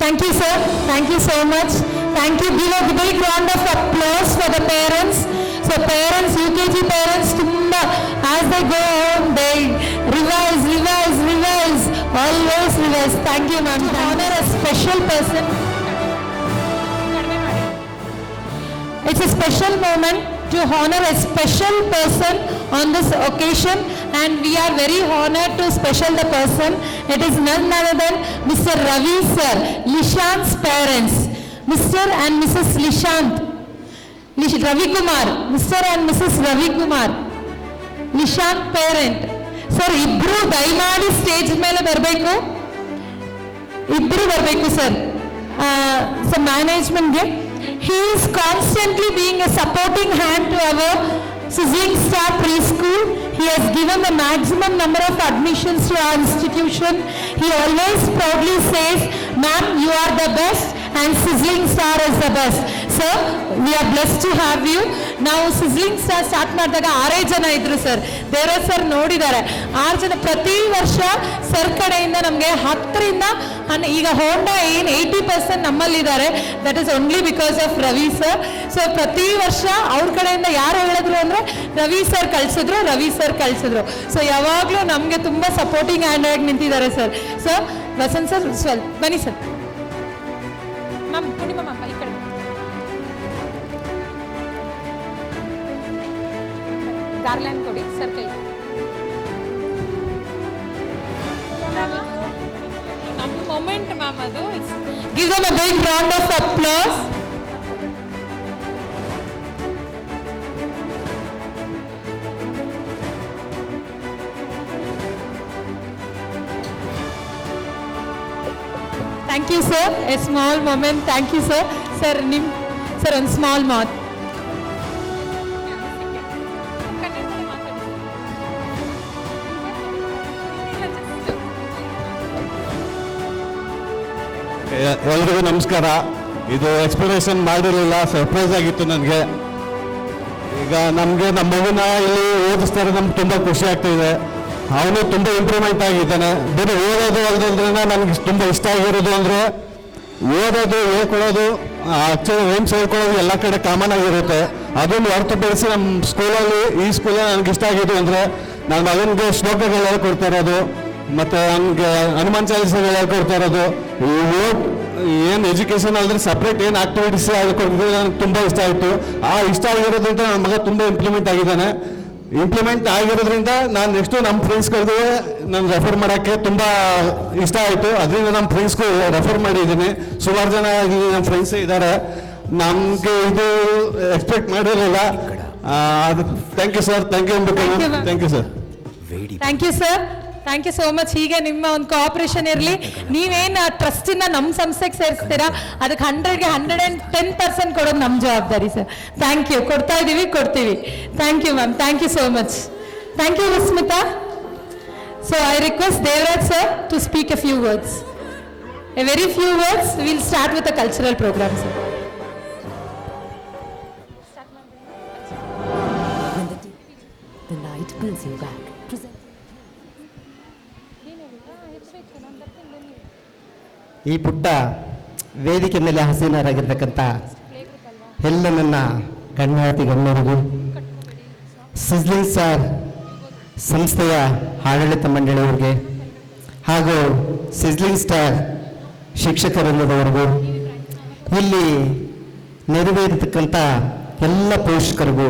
Thank you sir. Thank you so much. Thank you. Give a big round of applause for the parents. So parents, UKG parents, tumba as they go home, they revise. Always revise. Thank you ma'am. To honor a special person. It's a special moment to honor a special person on this occasion, and we are very honored to special the person. It is none other than Mr. Ravi sir, Lishant's parents, Mr. and Mrs. Lishant, Ravi Kumar, Mr. and Mrs. Ravi Kumar, Lishant parent. Sir, ಇಬ್ರು ದಯಮಾಡಿ stage ಮೇಲೆ ಬರಬೇಕು. Sir. So ಮ್ಯಾನೇಜ್ಮೆಂಟ್ಗೆ he is constantly being a supporting hand to our Sizzling Star Preschool. He has given the maximum number of admissions to our institution. He always proudly says, ma'am, you are the best and Sizzling Star is the best. Sir, we are blessed to have you. ನಾವು ಸಿಜ್ಲಿಂಗ್ star start ಮಾಡಿದಾಗ 6 ಜನ ಇದ್ರು sir. Devaraj sir ನೋಡಿದ್ದಾರೆ, 6 ಜನ ಪ್ರತಿ ವರ್ಷ sir ಕಡೆಯಿಂದ ನಮಗೆ 10ರಿಂದ ಈಗ ಹೋಂಡಾ 80% ನಮ್ಮಲ್ಲಿದ್ದಾರೆ. That is only because of Ravi sir. So ಪ್ರತಿ ವರ್ಷ ಅವ್ರ ಕಡೆಯಿಂದ ಯಾರು ಹೇಳಿದ್ರು ಅಂದರೆ ರವಿ ಸರ್ ಕಳಿಸಿದ್ರು. ಸೊ ಯಾವಾಗಲೂ ನಮಗೆ ತುಂಬ ಸಪೋರ್ಟಿಂಗ್ ಹ್ಯಾಂಡ್ ಆಗಿ ನಿಂತಿದ್ದಾರೆ ಸರ್. ಸೊ ವಸಂತ್ ಸರ್ ಬನ್ನಿ ಸರ್. ಮ್ಯಾಮ್ ಪೂರ್ಣಿಮಾ ಮ್ಯಾಮ್ ಈ ಕಡೆ ಗಾರ್ಲ್ಯಾಂಡ್ ಕೊಡಿ ಸರ್ ಕೈ. moment, ma'am. Give them a big round of applause. Thank you, sir. A small moment. Thank you, sir. Sir, sir, on small mouth.
ಎಲ್ರಿಗೂ ನಮಸ್ಕಾರ. ಇದು explanation ಮಾಡಿರಲಿಲ್ಲ, surprise ಆಗಿತ್ತು ನನಗೆ. ಈಗ ನಮಗೆ ನಮ್ಮ ಮಗುನ ಇಲ್ಲಿ ಓದಿಸ್ತಾರೆ, ನಮ್ಗೆ ತುಂಬ ಖುಷಿ ಆಗ್ತಾಯಿದೆ. ಅವನು ತುಂಬ ಇಂಪ್ರೂವ್ಮೆಂಟ್ ಆಗಿದ್ದಾನೆ. ಬೇರೆ ಓದೋದು ಅಲ್ಲದ್ರೆ ನನಗೆ ತುಂಬ ಇಷ್ಟ ಆಗಿರೋದು ಅಂದರೆ ಓದೋದು, ಹೇಳ್ಕೊಡೋದು, ಆಕ್ಚುಲಿ ರೇಮ್ಸ್ ಹೇಳ್ಕೊಳ್ಳೋದು ಎಲ್ಲ ಕಡೆ ಕಾಮನ್ ಆಗಿರುತ್ತೆ. ಅದನ್ನು ಹೊರತುಪಡಿಸಿ ನಮ್ಮ ಸ್ಕೂಲಲ್ಲಿ, ಈ ಸ್ಕೂಲಲ್ಲಿ ನನಗೆ ಇಷ್ಟ ಆಗಿದ್ದು ಅಂದರೆ ನನ್ನ ಮಗನಿಗೆ ಶ್ಲೋಕಗಳು ಹೇಳ್ಕೊಡ್ತಾ ಇರೋದು, ಮತ್ತು ನನಗೆ ಹನುಮಾನ್ ಚಾಲೀಸಗಳು ಹೇಳ್ಕೊಡ್ತಾ ಇರೋದು, ಏನು ಎಜುಕೇಷನ್ ಅಲ್ಲದ್ರೆ ಸಪ್ರೇಟ್ ಏನು ಆಕ್ಟಿವಿಟೀಸ್ ಹೇಳ್ಕೊಡ್ತಿದ್ರೆ ನನಗೆ ತುಂಬ ಇಷ್ಟ ಆಯಿತು. ಆ ಇಷ್ಟ ಆಗಿರೋದ್ರಿಂದ ನನ್ನ ಮಗ ತುಂಬ ಇಂಪ್ಲಿಮೆಂಟ್ ಆಗಿದ್ದಾನೆ. ಇಂಪ್ಲಿಮೆಂಟ್ ಆಗಿರೋದ್ರಿಂದ ನಾನು ನೆಕ್ಸ್ಟು ನಮ್ಮ ಫ್ರೆಂಡ್ಸ್ಗಳಿಗೂ ನಾನು ರೆಫರ್ ಮಾಡೋಕ್ಕೆ ತುಂಬ ಇಷ್ಟ ಆಯಿತು. ಅದರಿಂದ ನಮ್ಮ ಫ್ರೆಂಡ್ಸ್ಗೂ ರೆಫರ್ ಮಾಡಿದ್ದೀನಿ. ಸುಮಾರು ಜನ ನಮ್ಮ ಫ್ರೆಂಡ್ಸೇ ಇದ್ದಾರೆ. ನಮಗೆ ಇದು ಎಕ್ಸ್ಪೆಕ್ಟ್ ಮಾಡಿರಲಿಲ್ಲ. ಅದು thank you sir, thank you thank you sir.
Thank you sir, thank you so much. ಹೀಗೆ ನಿಮ್ಮ ಒಂದು ಕೋಆಪರೇಷನ್ ಇರಲಿ. ನೀವೇನು ಟ್ರಸ್ಟಿಂದ ನಮ್ಮ ಸಂಸ್ಥೆಗೆ ಸೇರಿಸ್ತೀರಾ ಅದಕ್ಕೆ 100ಗೆ 110% ಕೊಡೋದು ನಮ್ಮ ಜವಾಬ್ದಾರಿ ಸರ್. Thank you. ಕೊಡ್ತಾ ಇದ್ದೀವಿ, ಕೊಡ್ತೀವಿ. Thank you ma'am, thank you so much. Thank you Vismita. So I request Devaraj sir to speak a few words. A very few words. Will start with a cultural programme sir.
The night pulls you back.
ಈ ಪುಟ್ಟ ವೇದಿಕೆ ಮೇಲೆ ಹಸೀನರಾಗಿರ್ತಕ್ಕಂಥ ಎಲ್ಲ ನನ್ನ ಗಣ್ಯಾತಿ ಗಣ್ಯರಿಗೂ, ಸಿಜ್ಲಿಂಗ್ star ಸಂಸ್ಥೆಯ ಆಡಳಿತ ಮಂಡಳಿಯವರಿಗೆ ಹಾಗೂ ಸಿಜ್ಲಿಂಗ್ star ಶಿಕ್ಷಕರಲ್ಲದವರಿಗೂ, ಇಲ್ಲಿ ನೆರವೇರಿರ್ತಕ್ಕಂಥ ಎಲ್ಲ ಪೋಷಕರಿಗೂ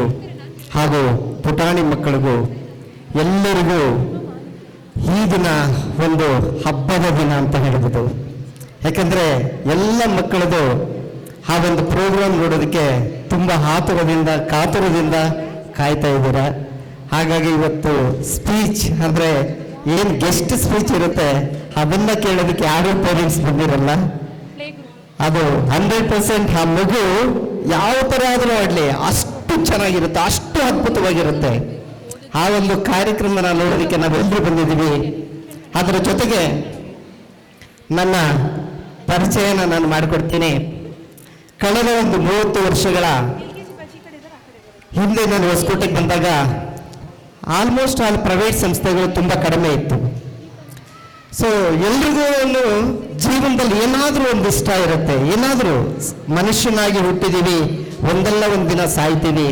ಹಾಗೂ ಪುಟಾಣಿ ಮಕ್ಕಳಿಗೂ ಎಲ್ಲರಿಗೂ ಈ ದಿನ ಒಂದು ಹಬ್ಬದ ದಿನ ಅಂತ ಹೇಳ್ಬೋದು. ಯಾಕಂದರೆ ಎಲ್ಲ ಮಕ್ಕಳದು ಆ ಒಂದು ಪ್ರೋಗ್ರಾಮ್ ನೋಡೋದಕ್ಕೆ ತುಂಬ ಕಾತುರದಿಂದ ಕಾಯ್ತಾ ಇದ್ದೀರ. ಹಾಗಾಗಿ ಇವತ್ತು ಸ್ಪೀಚ್ ಅಂದರೆ ಏನು ಗೆಸ್ಟ್ ಸ್ಪೀಚ್ ಇರುತ್ತೆ ಅದನ್ನು ಕೇಳೋದಕ್ಕೆ ಯಾರು ಪೇರೆಂಟ್ಸ್ ಬಂದಿರಲ್ಲ. ಅದು 100% ಆ ಮಗು ಯಾವ ಥರ ಆದರೂ ಆಡಲಿ ಅಷ್ಟು ಚೆನ್ನಾಗಿರುತ್ತೆ, ಅಷ್ಟು ಅದ್ಭುತವಾಗಿರುತ್ತೆ. ಆ ಒಂದು ಕಾರ್ಯಕ್ರಮನ ನೋಡೋದಕ್ಕೆ ನಾವೆಲ್ಲರೂ ಬಂದಿದ್ದೀವಿ. ಅದರ ಜೊತೆಗೆ ನನ್ನ ಪರಿಚಯನ ನಾನು ಮಾಡಿಕೊಡ್ತೀನಿ. ಕಳೆದ ಒಂದು 30 ವರ್ಷಗಳ ಹಿಂದೆ ನಾನು ಹೊಸಕೋಟೆಗೆ ಬಂದಾಗ ಆಲ್ಮೋಸ್ಟ್ ಆಲ್ ಪ್ರೈವೇಟ್ ಸಂಸ್ಥೆಗಳು ತುಂಬ ಕಡಿಮೆ ಇತ್ತು. ಸೊ ಎಲ್ರಿಗೂ ಒಂದು ಜೀವನದಲ್ಲಿ ಏನಾದರೂ ಒಂದು ಇಷ್ಟ ಇರುತ್ತೆ. ಏನಾದರೂ ಮನುಷ್ಯನಾಗಿ ಹುಟ್ಟಿದ್ದೀವಿ, ಒಂದಲ್ಲ ಒಂದು ದಿನ ಸಾಯ್ತೀವಿ.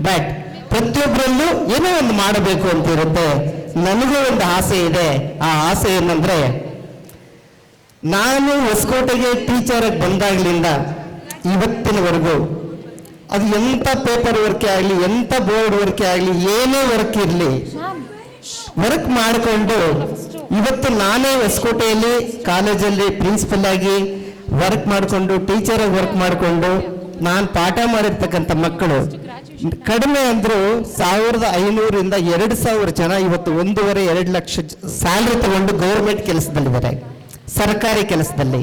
ಬಟ್ ಪ್ರತಿಯೊಬ್ಬರಲ್ಲೂ ಏನೋ ಒಂದು ಮಾಡಬೇಕು ಅಂತ ಇರುತ್ತೆ. ನನಗೂ ಒಂದು ಆಸೆ ಇದೆ. ಆ ಆಸೆ ಏನಂದ್ರೆ, ನಾನು ಹೊಸಕೋಟೆಗೆ ಟೀಚರಾಗಿ ಬಂದಾಗಲಿಂದ ಇವತ್ತಿನವರೆಗೂ ಅದು ಎಂಥ ಪೇಪರ್ ವರ್ಕೆ ಆಗಲಿ, ಎಂಥ ಬೋರ್ಡ್ ವರ್ಕೆ ಆಗಲಿ, ಏನೇ ವರ್ಕ್ ಇರಲಿ, ವರ್ಕ್ ಮಾಡಿಕೊಂಡು ಇವತ್ತು ನಾನೇ ಹೊಸಕೋಟೆಯಲ್ಲಿ ಕಾಲೇಜಲ್ಲಿ ಪ್ರಿನ್ಸಿಪಲ್ ಆಗಿ ವರ್ಕ್ ಮಾಡಿಕೊಂಡು, ಟೀಚರಾಗಿ ವರ್ಕ್ ಮಾಡಿಕೊಂಡು ನಾನು ಪಾಠ ಮಾಡಿರ್ತಕ್ಕಂಥ ಮಕ್ಕಳು ಕಡಿಮೆ ಅಂದರೂ 1500 2000 ಜನ ಇವತ್ತು 1.5-2 ಲಕ್ಷ ಸ್ಯಾಲ್ರಿ ತಗೊಂಡು ಗೌರ್ಮೆಂಟ್ ಕೆಲಸದಲ್ಲಿದ್ದಾರೆ, ಸರ್ಕಾರಿ ಕೆಲಸದಲ್ಲಿ.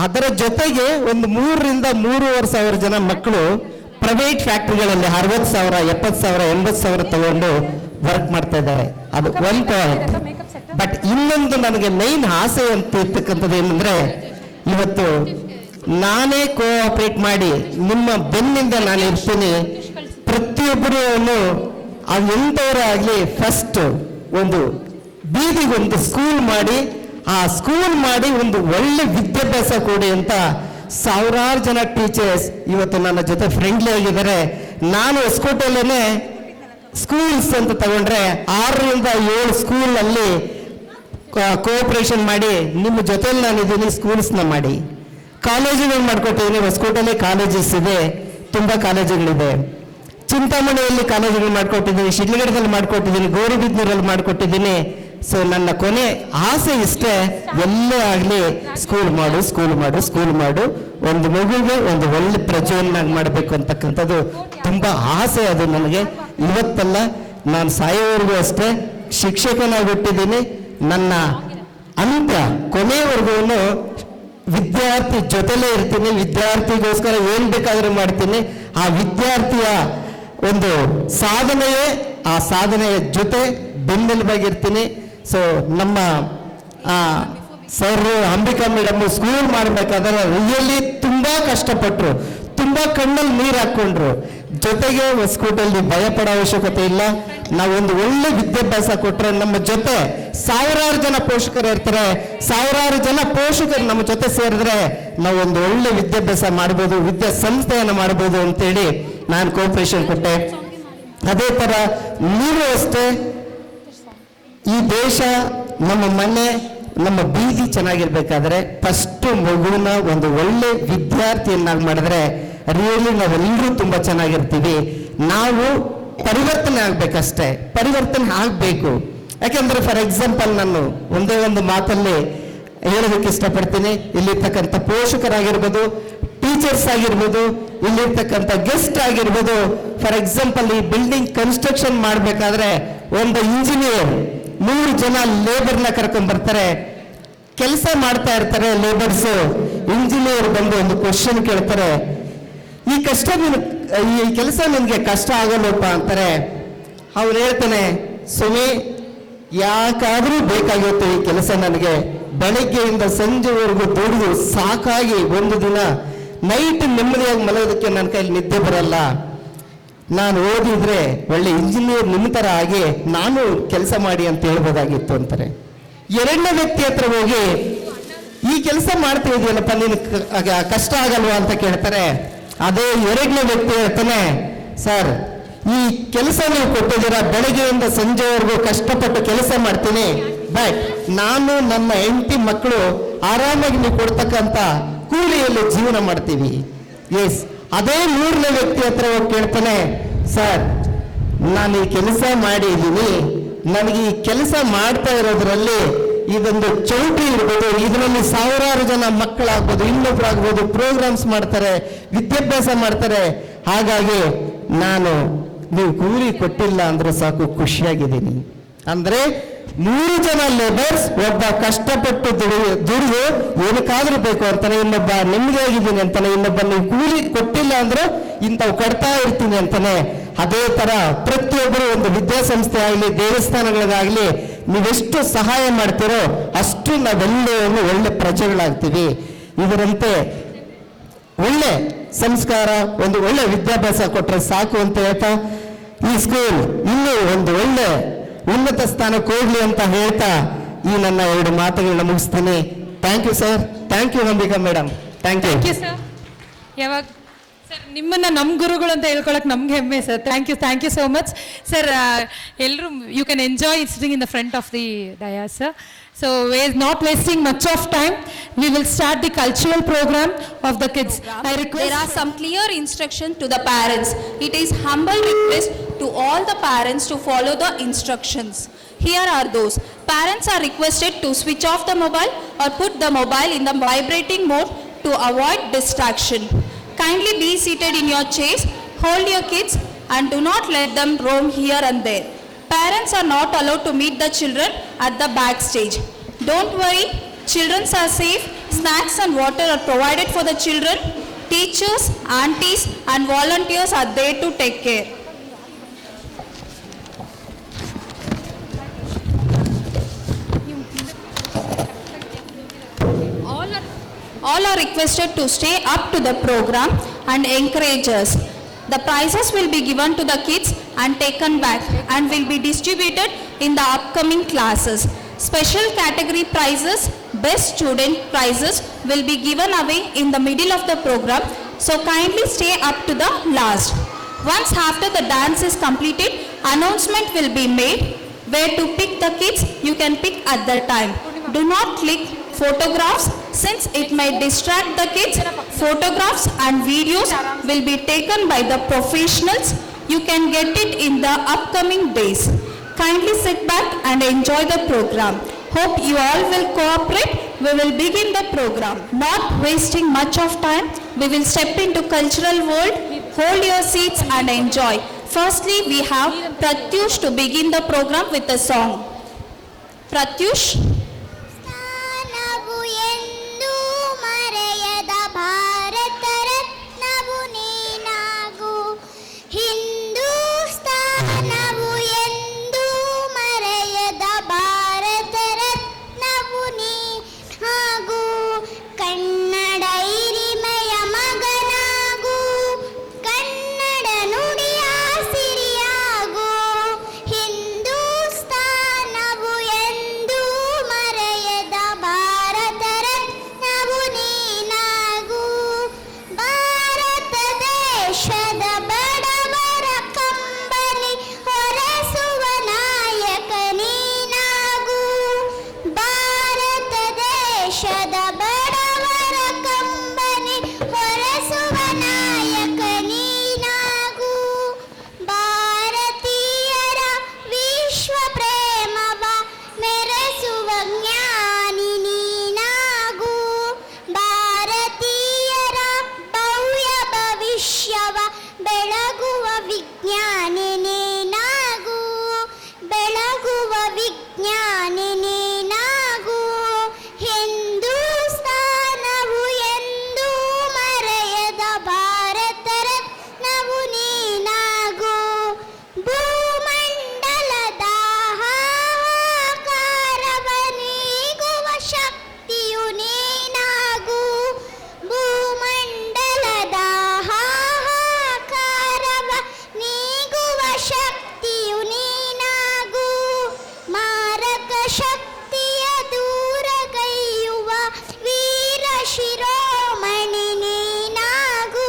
ಅದರ ಜೊತೆಗೆ ಒಂದು 3,000-3,500 ಜನ ಮಕ್ಕಳು ಪ್ರೈವೇಟ್ ಫ್ಯಾಕ್ಟ್ರಿಗಳಲ್ಲಿ 60,000, 70,000, 80,000 ತಗೊಂಡು ವರ್ಕ್ ಮಾಡ್ತಾ ಇದ್ದಾರೆ. ಅದು ಒಂದು ಪಾಯಿಂಟ್. ಬಟ್ ಇನ್ನೊಂದು ನನಗೆ ಮೈನ್ ಆಸೆ ಅಂತ ಇರ್ತಕ್ಕಂಥದ್ದು ಏನಂದ್ರೆ, ಇವತ್ತು ನಾನೇ ಕೋಆಪರೇಟ್ ಮಾಡಿ ನಿಮ್ಮ ಬೆನ್ನಿಂದ ನಾನು ಇರ್ತೀನಿ. ಪ್ರತಿಯೊಬ್ಬರು ಅದು ಎಂಥವರೇ ಆಗಲಿ ಫಸ್ಟ್ ಒಂದು ಬೀದಿಗೊಂದು ಸ್ಕೂಲ್ ಮಾಡಿ, ಆ ಸ್ಕೂಲ್ ಮಾಡಿ ಒಂದು ಒಳ್ಳೆ ವಿದ್ಯಾಭ್ಯಾಸ ಕೊಡಿ ಅಂತ ಸಾವಿರಾರು ಜನ ಟೀಚರ್ಸ್ ಇವತ್ತು ನನ್ನ ಜೊತೆ ಫ್ರೆಂಡ್ಲಿ ಆಗಿದ್ದಾರೆ. ನಾನು ಹೊಸಕೋಟೆಯಲ್ಲೇ ಸ್ಕೂಲ್ಸ್ ಅಂತ ತಗೊಂಡ್ರೆ 6-7 ಸ್ಕೂಲಲ್ಲಿ ಕೋಆಪರೇಷನ್ ಮಾಡಿ ನಿಮ್ಮ ಜೊತೆಲಿ ನಾನಿದ್ದೀನಿ. ಸ್ಕೂಲ್ಸ್ನ ಮಾಡಿ ಕಾಲೇಜುಗಳು ಮಾಡ್ಕೊಟ್ಟಿದ್ದೀನಿ. ಹೊಸಕೋಟೆಯಲ್ಲಿ ಕಾಲೇಜಸ್ ಇದೆ, ತುಂಬ ಕಾಲೇಜುಗಳಿದೆ. ಚಿಂತಾಮಣಿಯಲ್ಲಿ ಕಾಲೇಜುಗಳು ಮಾಡ್ಕೊಟ್ಟಿದ್ದೀನಿ, ಶಿಡ್ಲಘಟ್ಟದಲ್ಲಿ ಮಾಡ್ಕೊಟ್ಟಿದ್ದೀನಿ, ಗೌರಿಬಿದನೂರಲ್ಲಿ ಮಾಡ್ಕೊಟ್ಟಿದ್ದೀನಿ, ಸೊ ನನ್ನ ಕೊನೆ ಆಸೆ ಇಷ್ಟೇ, ಎಲ್ಲೇ ಆಗಲಿ ಸ್ಕೂಲ್ ಮಾಡು, ಒಂದು ಮಗುಗೆ ಒಂದು ಒಳ್ಳೆ ಪ್ರಜೆಯನ್ನಾಗಿ ಮಾಡಬೇಕು ಅಂತಕ್ಕಂಥದ್ದು ತುಂಬ ಆಸೆ. ಅದು ನನಗೆ ಇವತ್ತಲ್ಲ, ನಾನು ಸಾಯೋವರೆಗೂ ಅಷ್ಟೇ ಶಿಕ್ಷಕನಾಗಿ ಹುಟ್ಟಿದ್ದೀನಿ. ನನ್ನ ಅಂತ್ಯ ಕೊನೆಯವರೆಗೂ ವಿದ್ಯಾರ್ಥಿ ಜೊತೆಲೇ ಇರ್ತೀನಿ, ವಿದ್ಯಾರ್ಥಿಗೋಸ್ಕರ ಏನು ಬೇಕಾದರೂ ಮಾಡ್ತೀನಿ. ಆ ವಿದ್ಯಾರ್ಥಿಯ ಒಂದು ಸಾಧನೆಯೇ, ಆ ಸಾಧನೆಯ ಜೊತೆ ಬೆನ್ನೆಲುಬಾಗಿರ್ತೀನಿ. ಸೊ ನಮ್ಮ ಸರ್ ಅಂಬಿಕಾ ಮೇಡಮ್ ಸ್ಕೂಲ್ ಮಾಡಬೇಕಾದ್ರೆ ರಿಯಲಿ ತುಂಬ ಕಷ್ಟಪಟ್ಟರು, ತುಂಬ ಕಣ್ಣಲ್ಲಿ ನೀರು ಹಾಕ್ಕೊಂಡ್ರು. ಜೊತೆಗೆ ಸ್ಕೂಟಲ್ಲಿ ಭಯ ಪಡೋ ಅವಶ್ಯಕತೆ ಇಲ್ಲ. ನಾವೊಂದು ಒಳ್ಳೆ ವಿದ್ಯಾಭ್ಯಾಸ ಕೊಟ್ಟರೆ ನಮ್ಮ ಜೊತೆ ಸಾವಿರಾರು ಜನ ಪೋಷಕರು ಇರ್ತಾರೆ, ಸಾವಿರಾರು ಜನ ಪೋಷಕರು ನಮ್ಮ ಜೊತೆ ಸೇರಿದ್ರೆ ನಾವೊಂದು ಒಳ್ಳೆ ವಿದ್ಯಾಭ್ಯಾಸ ಮಾಡ್ಬೋದು, ಸಂಸ್ಥೆಯನ್ನು ಮಾಡ್ಬೋದು ಅಂತೇಳಿ ನಾನು ಕೋಪರೇಷನ್ ಕೊಟ್ಟೆ. ಅದೇ ಥರ ನೀವು ಅಷ್ಟೇ ಈ ದೇಶ, ನಮ್ಮ ಮನೆ, ನಮ್ಮ ಬೀದಿ ಚೆನ್ನಾಗಿರ್ಬೇಕಾದ್ರೆ ಫಸ್ಟು ಮಗುನ ಒಂದು ಒಳ್ಳೆ ವಿದ್ಯಾರ್ಥಿಯನ್ನಾಗಿ ಮಾಡಿದ್ರೆ ರಿಯಲಿ ನಾವೆಲ್ಲರೂ ತುಂಬ ಚೆನ್ನಾಗಿರ್ತೀವಿ. ನಾವು ಪರಿವರ್ತನೆ ಆಗಬೇಕಷ್ಟೇ, ಪರಿವರ್ತನೆ ಆಗಬೇಕು. ಯಾಕೆಂದರೆ ಫಾರ್ ಎಕ್ಸಾಂಪಲ್ ನಾನು ಒಂದೇ ಒಂದು ಮಾತಲ್ಲಿ ಹೇಳೋದಕ್ಕೆ ಇಷ್ಟಪಡ್ತೀನಿ. ಇಲ್ಲಿರ್ತಕ್ಕಂಥ ಪೋಷಕರಾಗಿರ್ಬೋದು, ಟೀಚರ್ಸ್ ಆಗಿರ್ಬೋದು, ಇಲ್ಲಿರ್ತಕ್ಕಂಥ ಗೆಸ್ಟ್ ಆಗಿರ್ಬೋದು. ಫಾರ್ ಎಕ್ಸಾಂಪಲ್ ಈ ಬಿಲ್ಡಿಂಗ್ ಕನ್ಸ್ಟ್ರಕ್ಷನ್ ಮಾಡಬೇಕಾದ್ರೆ ಒಂದು ಇಂಜಿನಿಯರ್ 3 ಜನ ಲೇಬರ್ನ ಕರ್ಕೊಂಡ್ ಬರ್ತಾರೆ, ಕೆಲಸ ಮಾಡ್ತಾ ಇರ್ತಾರೆ ಲೇಬರ್ಸು. ಇಂಜಿನಿಯರ್ ಬಂದು ಒಂದು ಕ್ವಶನ್ ಕೇಳ್ತಾರೆ, ಈ ಕೆಲಸ ನಿನಗೆ ಕಷ್ಟ ಆಗಲ್ಲಪ್ಪ ಅಂತಾರೆ. ಅವ್ರು ಹೇಳ್ತಾನೆ, ಸುಮಿ ಯಾಕಾದ್ರೂ ಬೇಕಾಗಿತ್ತು ಈ ಕೆಲಸ, ನನಗೆ ಬೆಳಗ್ಗೆಯಿಂದ ಸಂಜೆವರೆಗೂ ದುಡಿದು ಸಾಕಾಗಿ ಒಂದು ದಿನ ನೈಟ್ ನೆಮ್ಮದಿಯಾಗಿ ಮಲಗೋದಕ್ಕೆ ನನ್ನ ಕೈಲಿ ನಿದ್ದೆ ಬರಲ್ಲ. ನಾನು ಓದಿದ್ರೆ ಒಳ್ಳೆ ಇಂಜಿನಿಯರ್ ನಿಮ್ಮ ಥರ ಆಗಿ ನಾನು ಕೆಲಸ ಮಾಡಿ ಅಂತ ಹೇಳ್ಬೋದಾಗಿತ್ತು ಅಂತಾರೆ. ಎರಡನೇ ವ್ಯಕ್ತಿ ಹತ್ರ ಹೋಗಿ, ಈ ಕೆಲಸ ಮಾಡ್ತಾ ಇದೆಯಲ್ಲಪ್ಪ, ನೀನು ಕಷ್ಟ ಆಗಲ್ವಾ ಅಂತ ಕೇಳ್ತಾರೆ. ಅದೇ ಎರಡನೇ ವ್ಯಕ್ತಿ ಹೇಳ್ತಾನೆ, ಸರ್ ಈ ಕೆಲಸ ನೀವು ಕೊಟ್ಟಿದ್ದೀರಾ, ಬೆಳಗ್ಗೆಯಿಂದ ಸಂಜೆವರೆಗೂ ಕಷ್ಟಪಟ್ಟು ಕೆಲಸ ಮಾಡ್ತೀನಿ, ಬಟ್ ನಾನು ನನ್ನ ಹೆಂಡತಿ ಮಕ್ಕಳು ಆರಾಮಾಗಿ ನೀವು ಕೊಡ್ತಕ್ಕಂಥ ಕೂಲಿಯಲ್ಲಿ ಜೀವನ ಮಾಡ್ತೀವಿ. ಎಸ್, ಅದೇ 3ನೇ ವ್ಯಕ್ತಿ ಹತ್ರ ಹೋಗಿ ಕೇಳ್ತಾನೆ, ಸರ್ ನಾನು ಈ ಕೆಲಸ ಮಾಡಿದ್ದೀನಿ, ನನಗೆ ಈ ಕೆಲಸ ಮಾಡ್ತಾ ಇರೋದ್ರಲ್ಲಿ ಇದೊಂದು ಚೌಟ್ರಿ ಇರ್ಬೋದು, ಇದರಲ್ಲಿ ಸಾವಿರಾರು ಜನ ಮಕ್ಕಳಾಗ್ಬೋದು, ಇನ್ನೊಬ್ಬರಾಗ್ಬೋದು, ಪ್ರೋಗ್ರಾಮ್ಸ್ ಮಾಡ್ತಾರೆ, ವಿದ್ಯಾಭ್ಯಾಸ ಮಾಡ್ತಾರೆ. ಹಾಗಾಗಿ ನೀವು ಕೂಲಿ ಕೊಟ್ಟಿಲ್ಲ ಅಂದ್ರೆ ಸಾಕು, ಖುಷಿಯಾಗಿದ್ದೀನಿ. ಅಂದ್ರೆ 3 ಜನ ಲೇಬರ್ಸ್, ಒಬ್ಬ ಕಷ್ಟಪಟ್ಟು ದುಡಿದು ಏನಕ್ಕಾದ್ರೂ ಬೇಕು ಅಂತಾನೆ, ಇನ್ನೊಬ್ಬ ನೆಮ್ಮದಿಯಾಗಿದ್ದೀನಿ ಅಂತಾನೆ, ಇನ್ನೊಬ್ಬ ನೀವು ಕೂಲಿ ಕೊಟ್ಟಿಲ್ಲ ಅಂದ್ರೆ ಇಂಥವು ಕೊಡ್ತಾ ಇರ್ತೀನಿ ಅಂತಾನೆ. ಅದೇ ತರ ಪ್ರತಿಯೊಬ್ಬರು ಒಂದು ವಿದ್ಯಾಸಂಸ್ಥೆ ಆಗಲಿ, ದೇವಸ್ಥಾನಗಳಿಗಾಗಲಿ ನೀವೆಷ್ಟು ಸಹಾಯ ಮಾಡ್ತೀರೋ ಅಷ್ಟು ನಾವೆಲ್ಲರೂ ಒಳ್ಳೆ ಪ್ರಜೆಗಳಾಗ್ತೀವಿ. ಇದರಂತೆ ಒಳ್ಳೆ ಸಂಸ್ಕಾರ, ಒಂದು ಒಳ್ಳೆ ವಿದ್ಯಾಭ್ಯಾಸ ಕೊಟ್ಟರೆ ಸಾಕು ಅಂತ ಹೇಳ್ತಾ ಈ ಸ್ಕೂಲ್ ಇನ್ನೂ ಒಂದು ಒಳ್ಳೆ ಉನ್ನತ ಸ್ಥಾನಕ್ಕೆ ಹೋಗ್ಲಿ ಅಂತ ಹೇಳ್ತಾ ಈ ನನ್ನ 2 ಮಾತುಗಳನ್ನ ಮುಗಿಸ್ತೀನಿ. Thank you sir, thank you Ambika madam, thank you
sir. ಯಾವಾಗ ಸರ್ ನಿಮ್ಮನ್ನ ನಮ್ಮ ಗುರುಗಳು ಅಂತ ಹೇಳ್ಕೊಳಕ್ ನಮ್ಗೆ ಹೆಮ್ಮೆ sir. Thank you so much sir. ಎಲ್ಲರೂ you can enjoy sitting in the front of the dais sir. So we are not wasting much of time. We will start the cultural program of the kids. I request.
There are some clear instructions to the parents. It is humble request to all the parents to follow the instructions. Here are those. Parents are requested to switch off the mobile or put the mobile in the vibrating mode to avoid distraction. Kindly be seated in your chairs, hold your kids and do not let them roam here and there. Parents are not allowed to meet the children at the backstage. Don't worry, children are safe. Snacks and water are provided for the children. Teachers, aunties and volunteers are there to take care. All are requested to stay up to the program and encourage us. The prizes will be given to the kids and taken back and will be distributed in the upcoming classes. Special category prizes, best student prizes will be given away in the middle of the program, so kindly stay up to the last. Once after the dance is completed, announcement will be made. Where to pick the kids, you can pick at that time. Do not click photographs since it may distract the kids. Photographs and videos will be taken by the professionals. You can get it in the upcoming days. Kindly sit back and enjoy the program. Hope you all will cooperate. We will begin the program. Not wasting much of time, we will step into cultural world. Hold your seats and enjoy. Firstly, we have Pratyush to begin the program with a song. Pratyush.
ಸ್ಥಾನವು ಎಂದು ಮರೆಯದ ಭಾರತ ರತ್ನವು ನೀನಾಗು. ಹಿಂದೂಸ್ಥಾನವು ಎಂದು ಮರೆಯದ ಭಾರತ ರತ್ನವು ನೀನಾಗು. ಕನ್ನಡ ಹಿರಿಮೆಯ ಮಗನಾಗು. ಕನ್ನಡ ನುಡಿಯ ಸಿರಿಯಾಗು. ಹಿಂದೂಸ್ಥಾನವು ಎಂದು ಮರೆಯದ ಭಾರತ ರತ್ನವು ನೀನಾಗು. ಭಾರತ ದೇಶದ ಬಡವರ ಕಂಬನಿ ಹೊರಸುವ ನಾಯಕ ನೀನಾಗು. ಭಾರತ ದೇಶದ ಬಡವರ ಕಂಬನಿ ಹೊರಸುವ ನಾಯಕ ನೀನಾಗು. ಭಾರತೀಯರ ವಿಶ್ವ ಪ್ರೇಮವ ಮೆರೆಸುವ ಜ್ಞಾನಿ ನೀನಾಗು. ಭಾರತೀಯರ ಭವ್ಯ ಭವಿಷ್ಯವ ಬೆಳಗುವ ವಿಜ್ಞಾನಿ ನೀನಾಗು. ಬೆಳಗುವ ವಿಜ್ಞಾನಿ ನೀನಾಗು. ಹಿಂದೂಸ್ಥಾನವು ಎಂದು ಮರೆಯದ ಭಾರತ ರತ್ನವು ನೀನಾಗು. ಭೂಮಂಡಲದ ಹಾಹಾಕಾರವ ನೀಗುವ ಶಕ್ತಿಯು ನೀನಾಗು. ಭೂಮಂಡಲದ ಹಾಹಾಕಾರವ ನೀಗುವ ಶಕ್ತಿಯು ನೀನಾಗು. ಮಾರಕ ಶಕ್ತಿಯ ದೂರಗೈಯುವ ವೀರ ಶಿರೋಮಣಿ ನೀನಾಗು.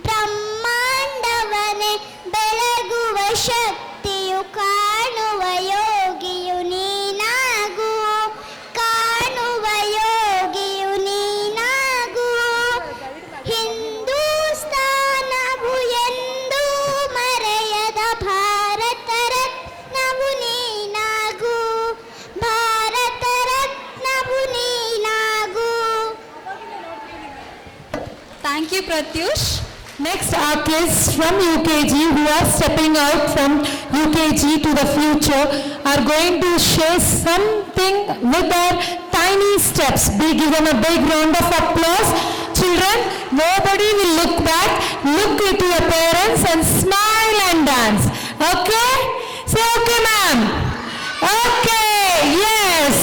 ಬ್ರಹ್ಮಾಂಡವನೇ ಬೆಳಗುವ ಶಕ್ತಿಯು ಕಾಣುವ ಯೋಗಿಯು ನೀನಾಗು. ಕಾಣುವ ಯೋಗಿಯು ನೀನಾಗು. ಹಿಂದೂಸ್ಥಾನವು ಎಂದು ಮರೆಯದ ಭಾರತ ರತ್ನವು ನೀನಾಗು. ಭಾರತ ರತ್ನವು ನೀನಾಗು.
Thank you, Pratyush.
Next, our kids from UKG who are stepping out from UKG to the future are going to share something with their tiny steps. Be given a big round of applause. Children, nobody will look back. Look to your parents and smile and dance. Okay? Say okay, ma'am. Okay, yes.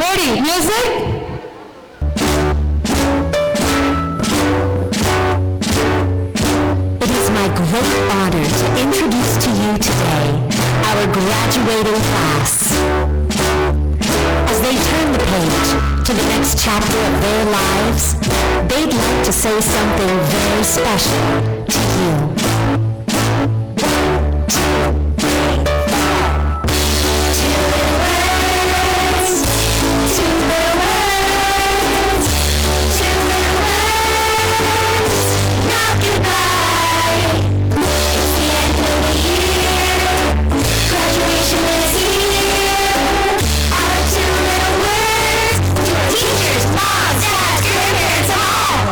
Ready? Music?
It is my great honor to introduce to you today our graduating class. As they turn the page to the next chapter of their lives, they'd like to say something very special to you. 1, 2, 3, 4. Two little words, two little words, two little words, not goodbye. It's the end of the year, graduation is here. Our two little words to our teachers, moms, dads, grandparents, all.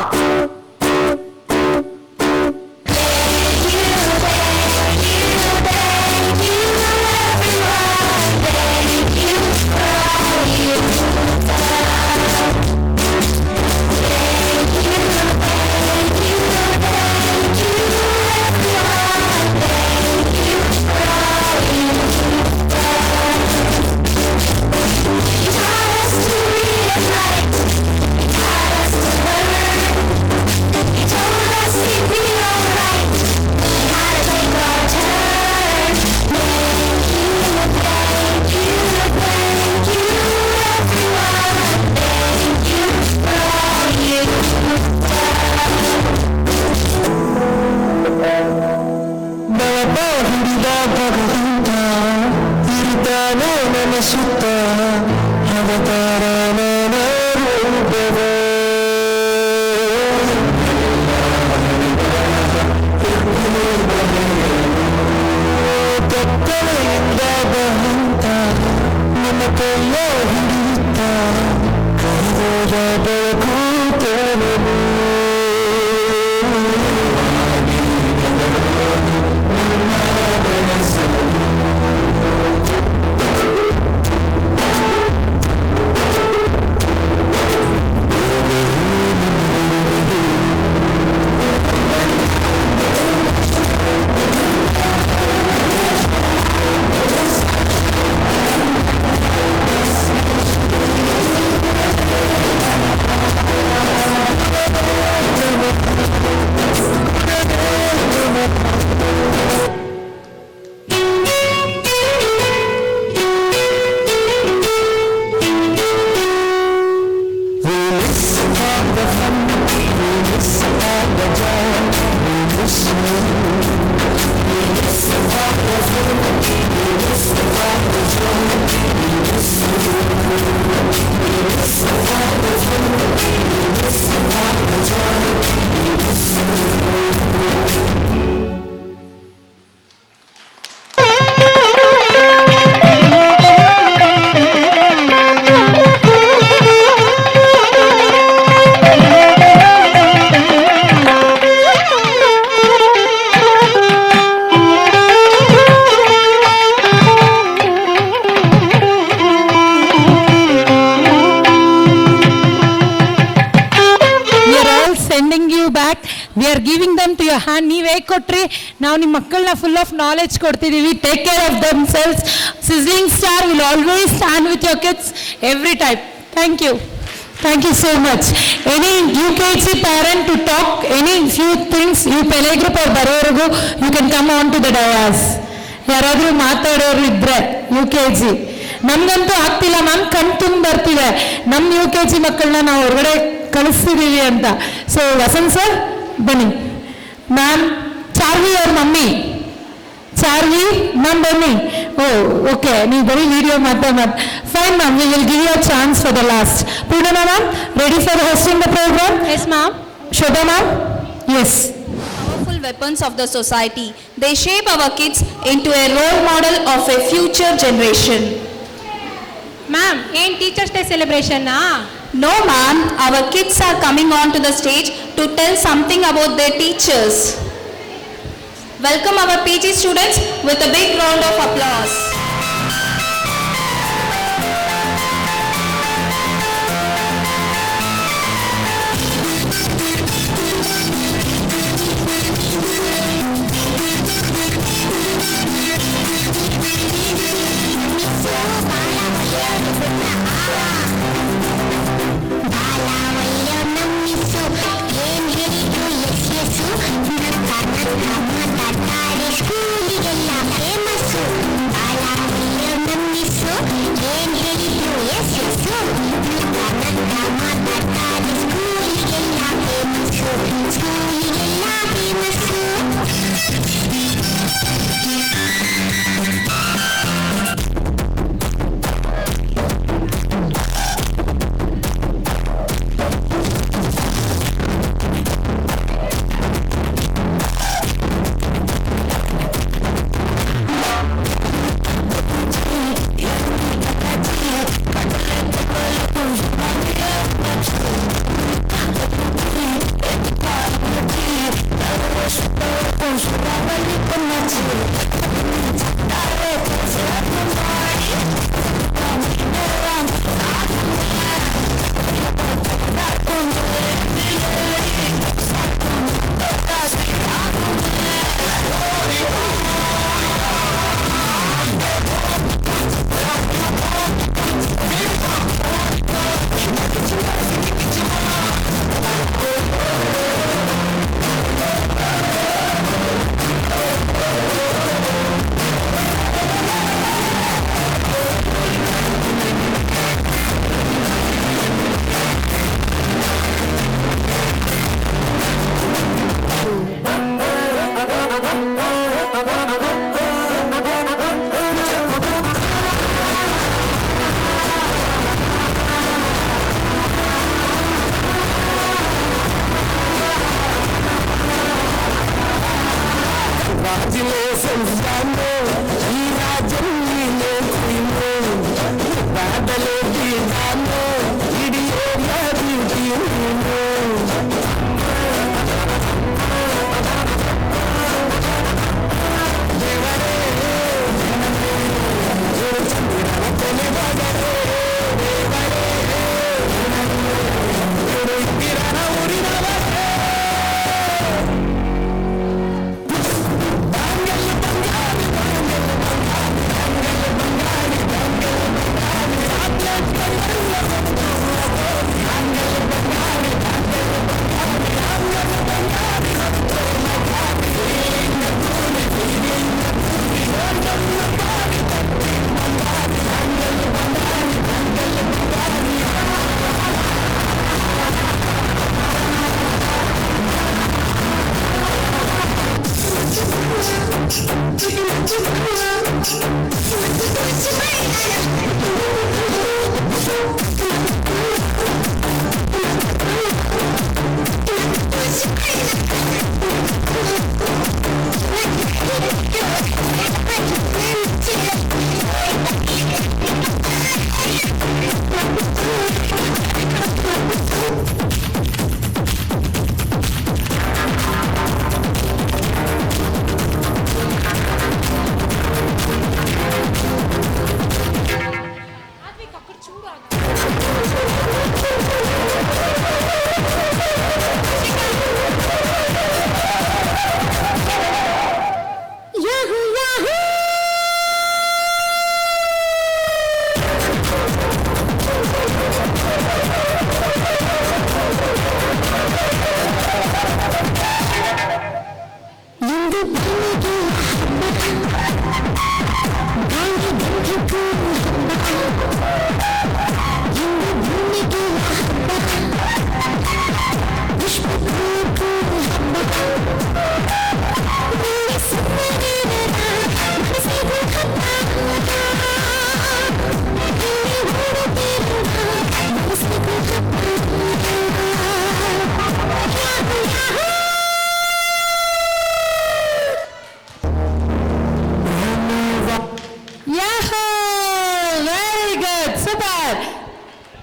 We are giving them to your hand. ನೀವು ಹೇಗೆ ಕೊಟ್ರಿ, ನಾವು ನಿಮ್ಮ ಮಕ್ಕಳನ್ನ full of knowledge ಕೊಡ್ತಿದ್ದೀವಿ. Take care of themselves. Sizzling star will always stand with your kids every time. Thank you. Thank you so much. Any UKG parent to talk any few things, you play group or ಬರೋವರೆಗೂ you can come on to the dais. ಯಾರಾದರೂ ಮಾತಾಡೋರು ಇದ್ರೆ UKG. ನಮಗಂತೂ ಆಗ್ತಿಲ್ಲ ma'am, ಕಣ್ ತುಂಬ ಬರ್ತಿದೆ ನಮ್ಮ UKG ಮಕ್ಕಳನ್ನ ನಾವು ಹೊರಗಡೆ ಕಳಿಸ್ತಿದ್ದೀವಿ ಅಂತ. ಸೊ ವಸಂತ್ ಸರ್ ಬನ್ನಿ. ಮ್ಯಾಮ್ ಚಾರ್ವಿ ಅವ್ರ ಮಮ್ಮಿ ಚಾರ್ವಿ ಮ್ಯಾಮ್ ಬನ್ನಿ. ಓ ಓಕೆ, ನೀವು ಬರೀ ವಿಡಿಯೋ ಮಾತ್ರ. Fine ma'am, we will give you a chance for the last. Purnima ma'am, ready for hosting the programme?
Yes, ma'am.
Shobha ma'am? Yes.
Powerful weapons of the society. They shape our kids into a role model of a future generation.
Ma'am, ಏನು teachers day ಸೆಲೆಬ್ರೇಷನ್ನಾ?
No, ma'am. Our kids are coming on to the stage to tell something about their teachers. Welcome our PG students with a big round of applause.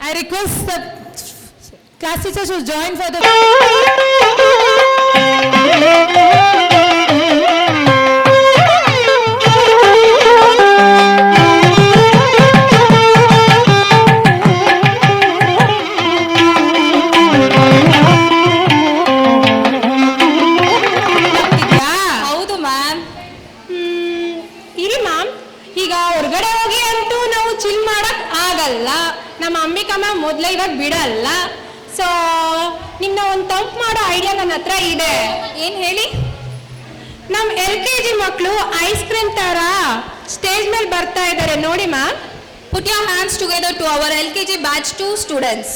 I request the class teachers to join for the...
ಹೌದು ma'am. ಇರಿ ma'am, ಈಗ ಹೊರಗಡೆ ಹೋಗಿ ಅಂತೂ ನಾವು chill ಮಾಡಕ್ ಆಗಲ್ಲ. ನಮ್ಮ ಅಂಬಿಕಾ ಮ್ಯಾಮ್ ಮೊದಲೇ ಇವಾಗ ಬಿಡಲ್ಲ. ಸೊ ನಿನ್ನ ಒಂದು ತಂಪ್ ಮಾಡೋ ಐಡಿಯಾ ನನ್ನ ಹತ್ರ ಇದೆ. ಏನು ಹೇಳಿ? ನಮ್ಮ LKG ಮಕ್ಕಳು ಐಸ್ ಕ್ರೀಮ್ ತರ ಸ್ಟೇಜ್ ಮೇಲೆ ಬರ್ತಾ ಇದ್ದಾರೆ ನೋಡಿ ma'am. Put your hands together to our LKG batch 2 students.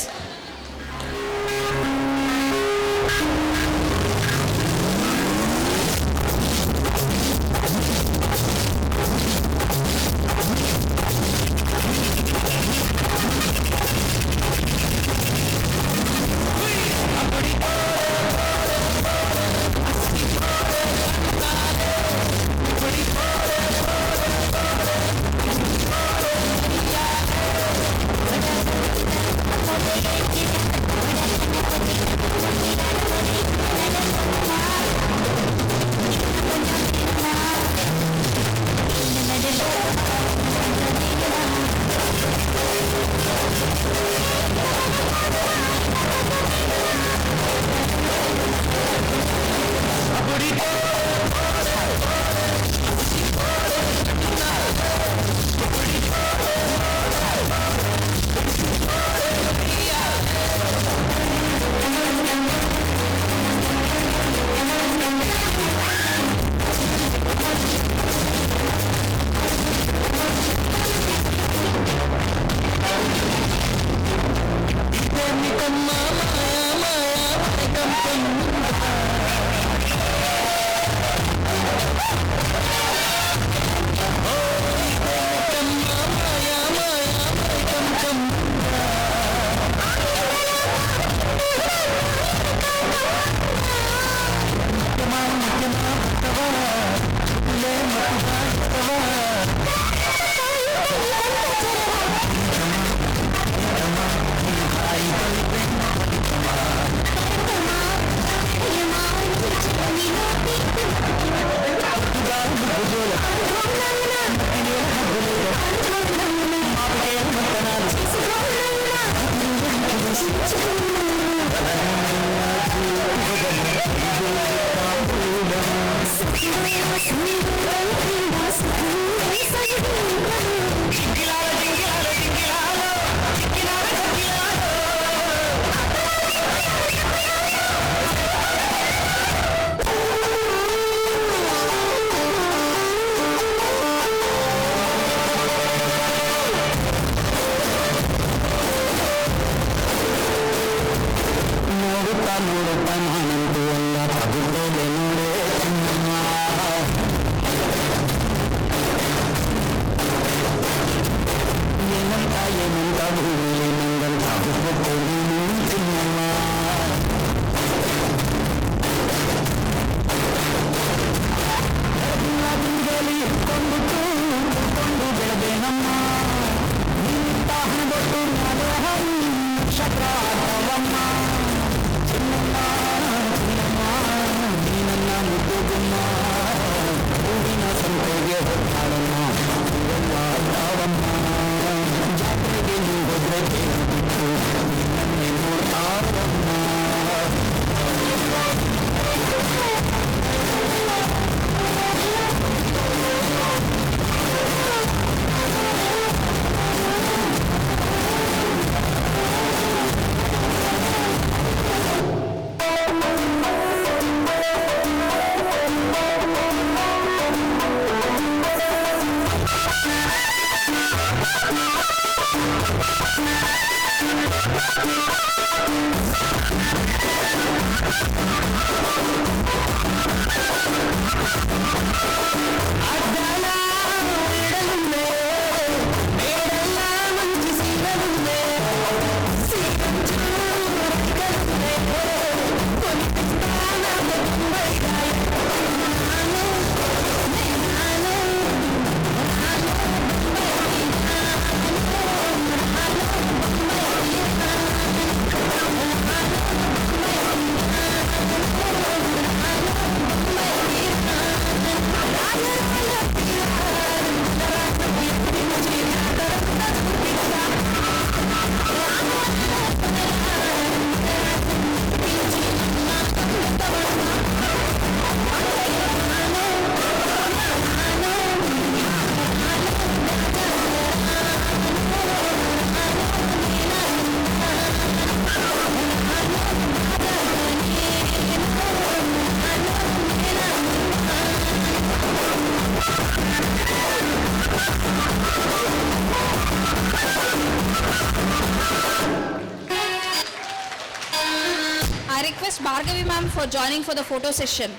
I request Bhargavi ma'am for joining for the photo session.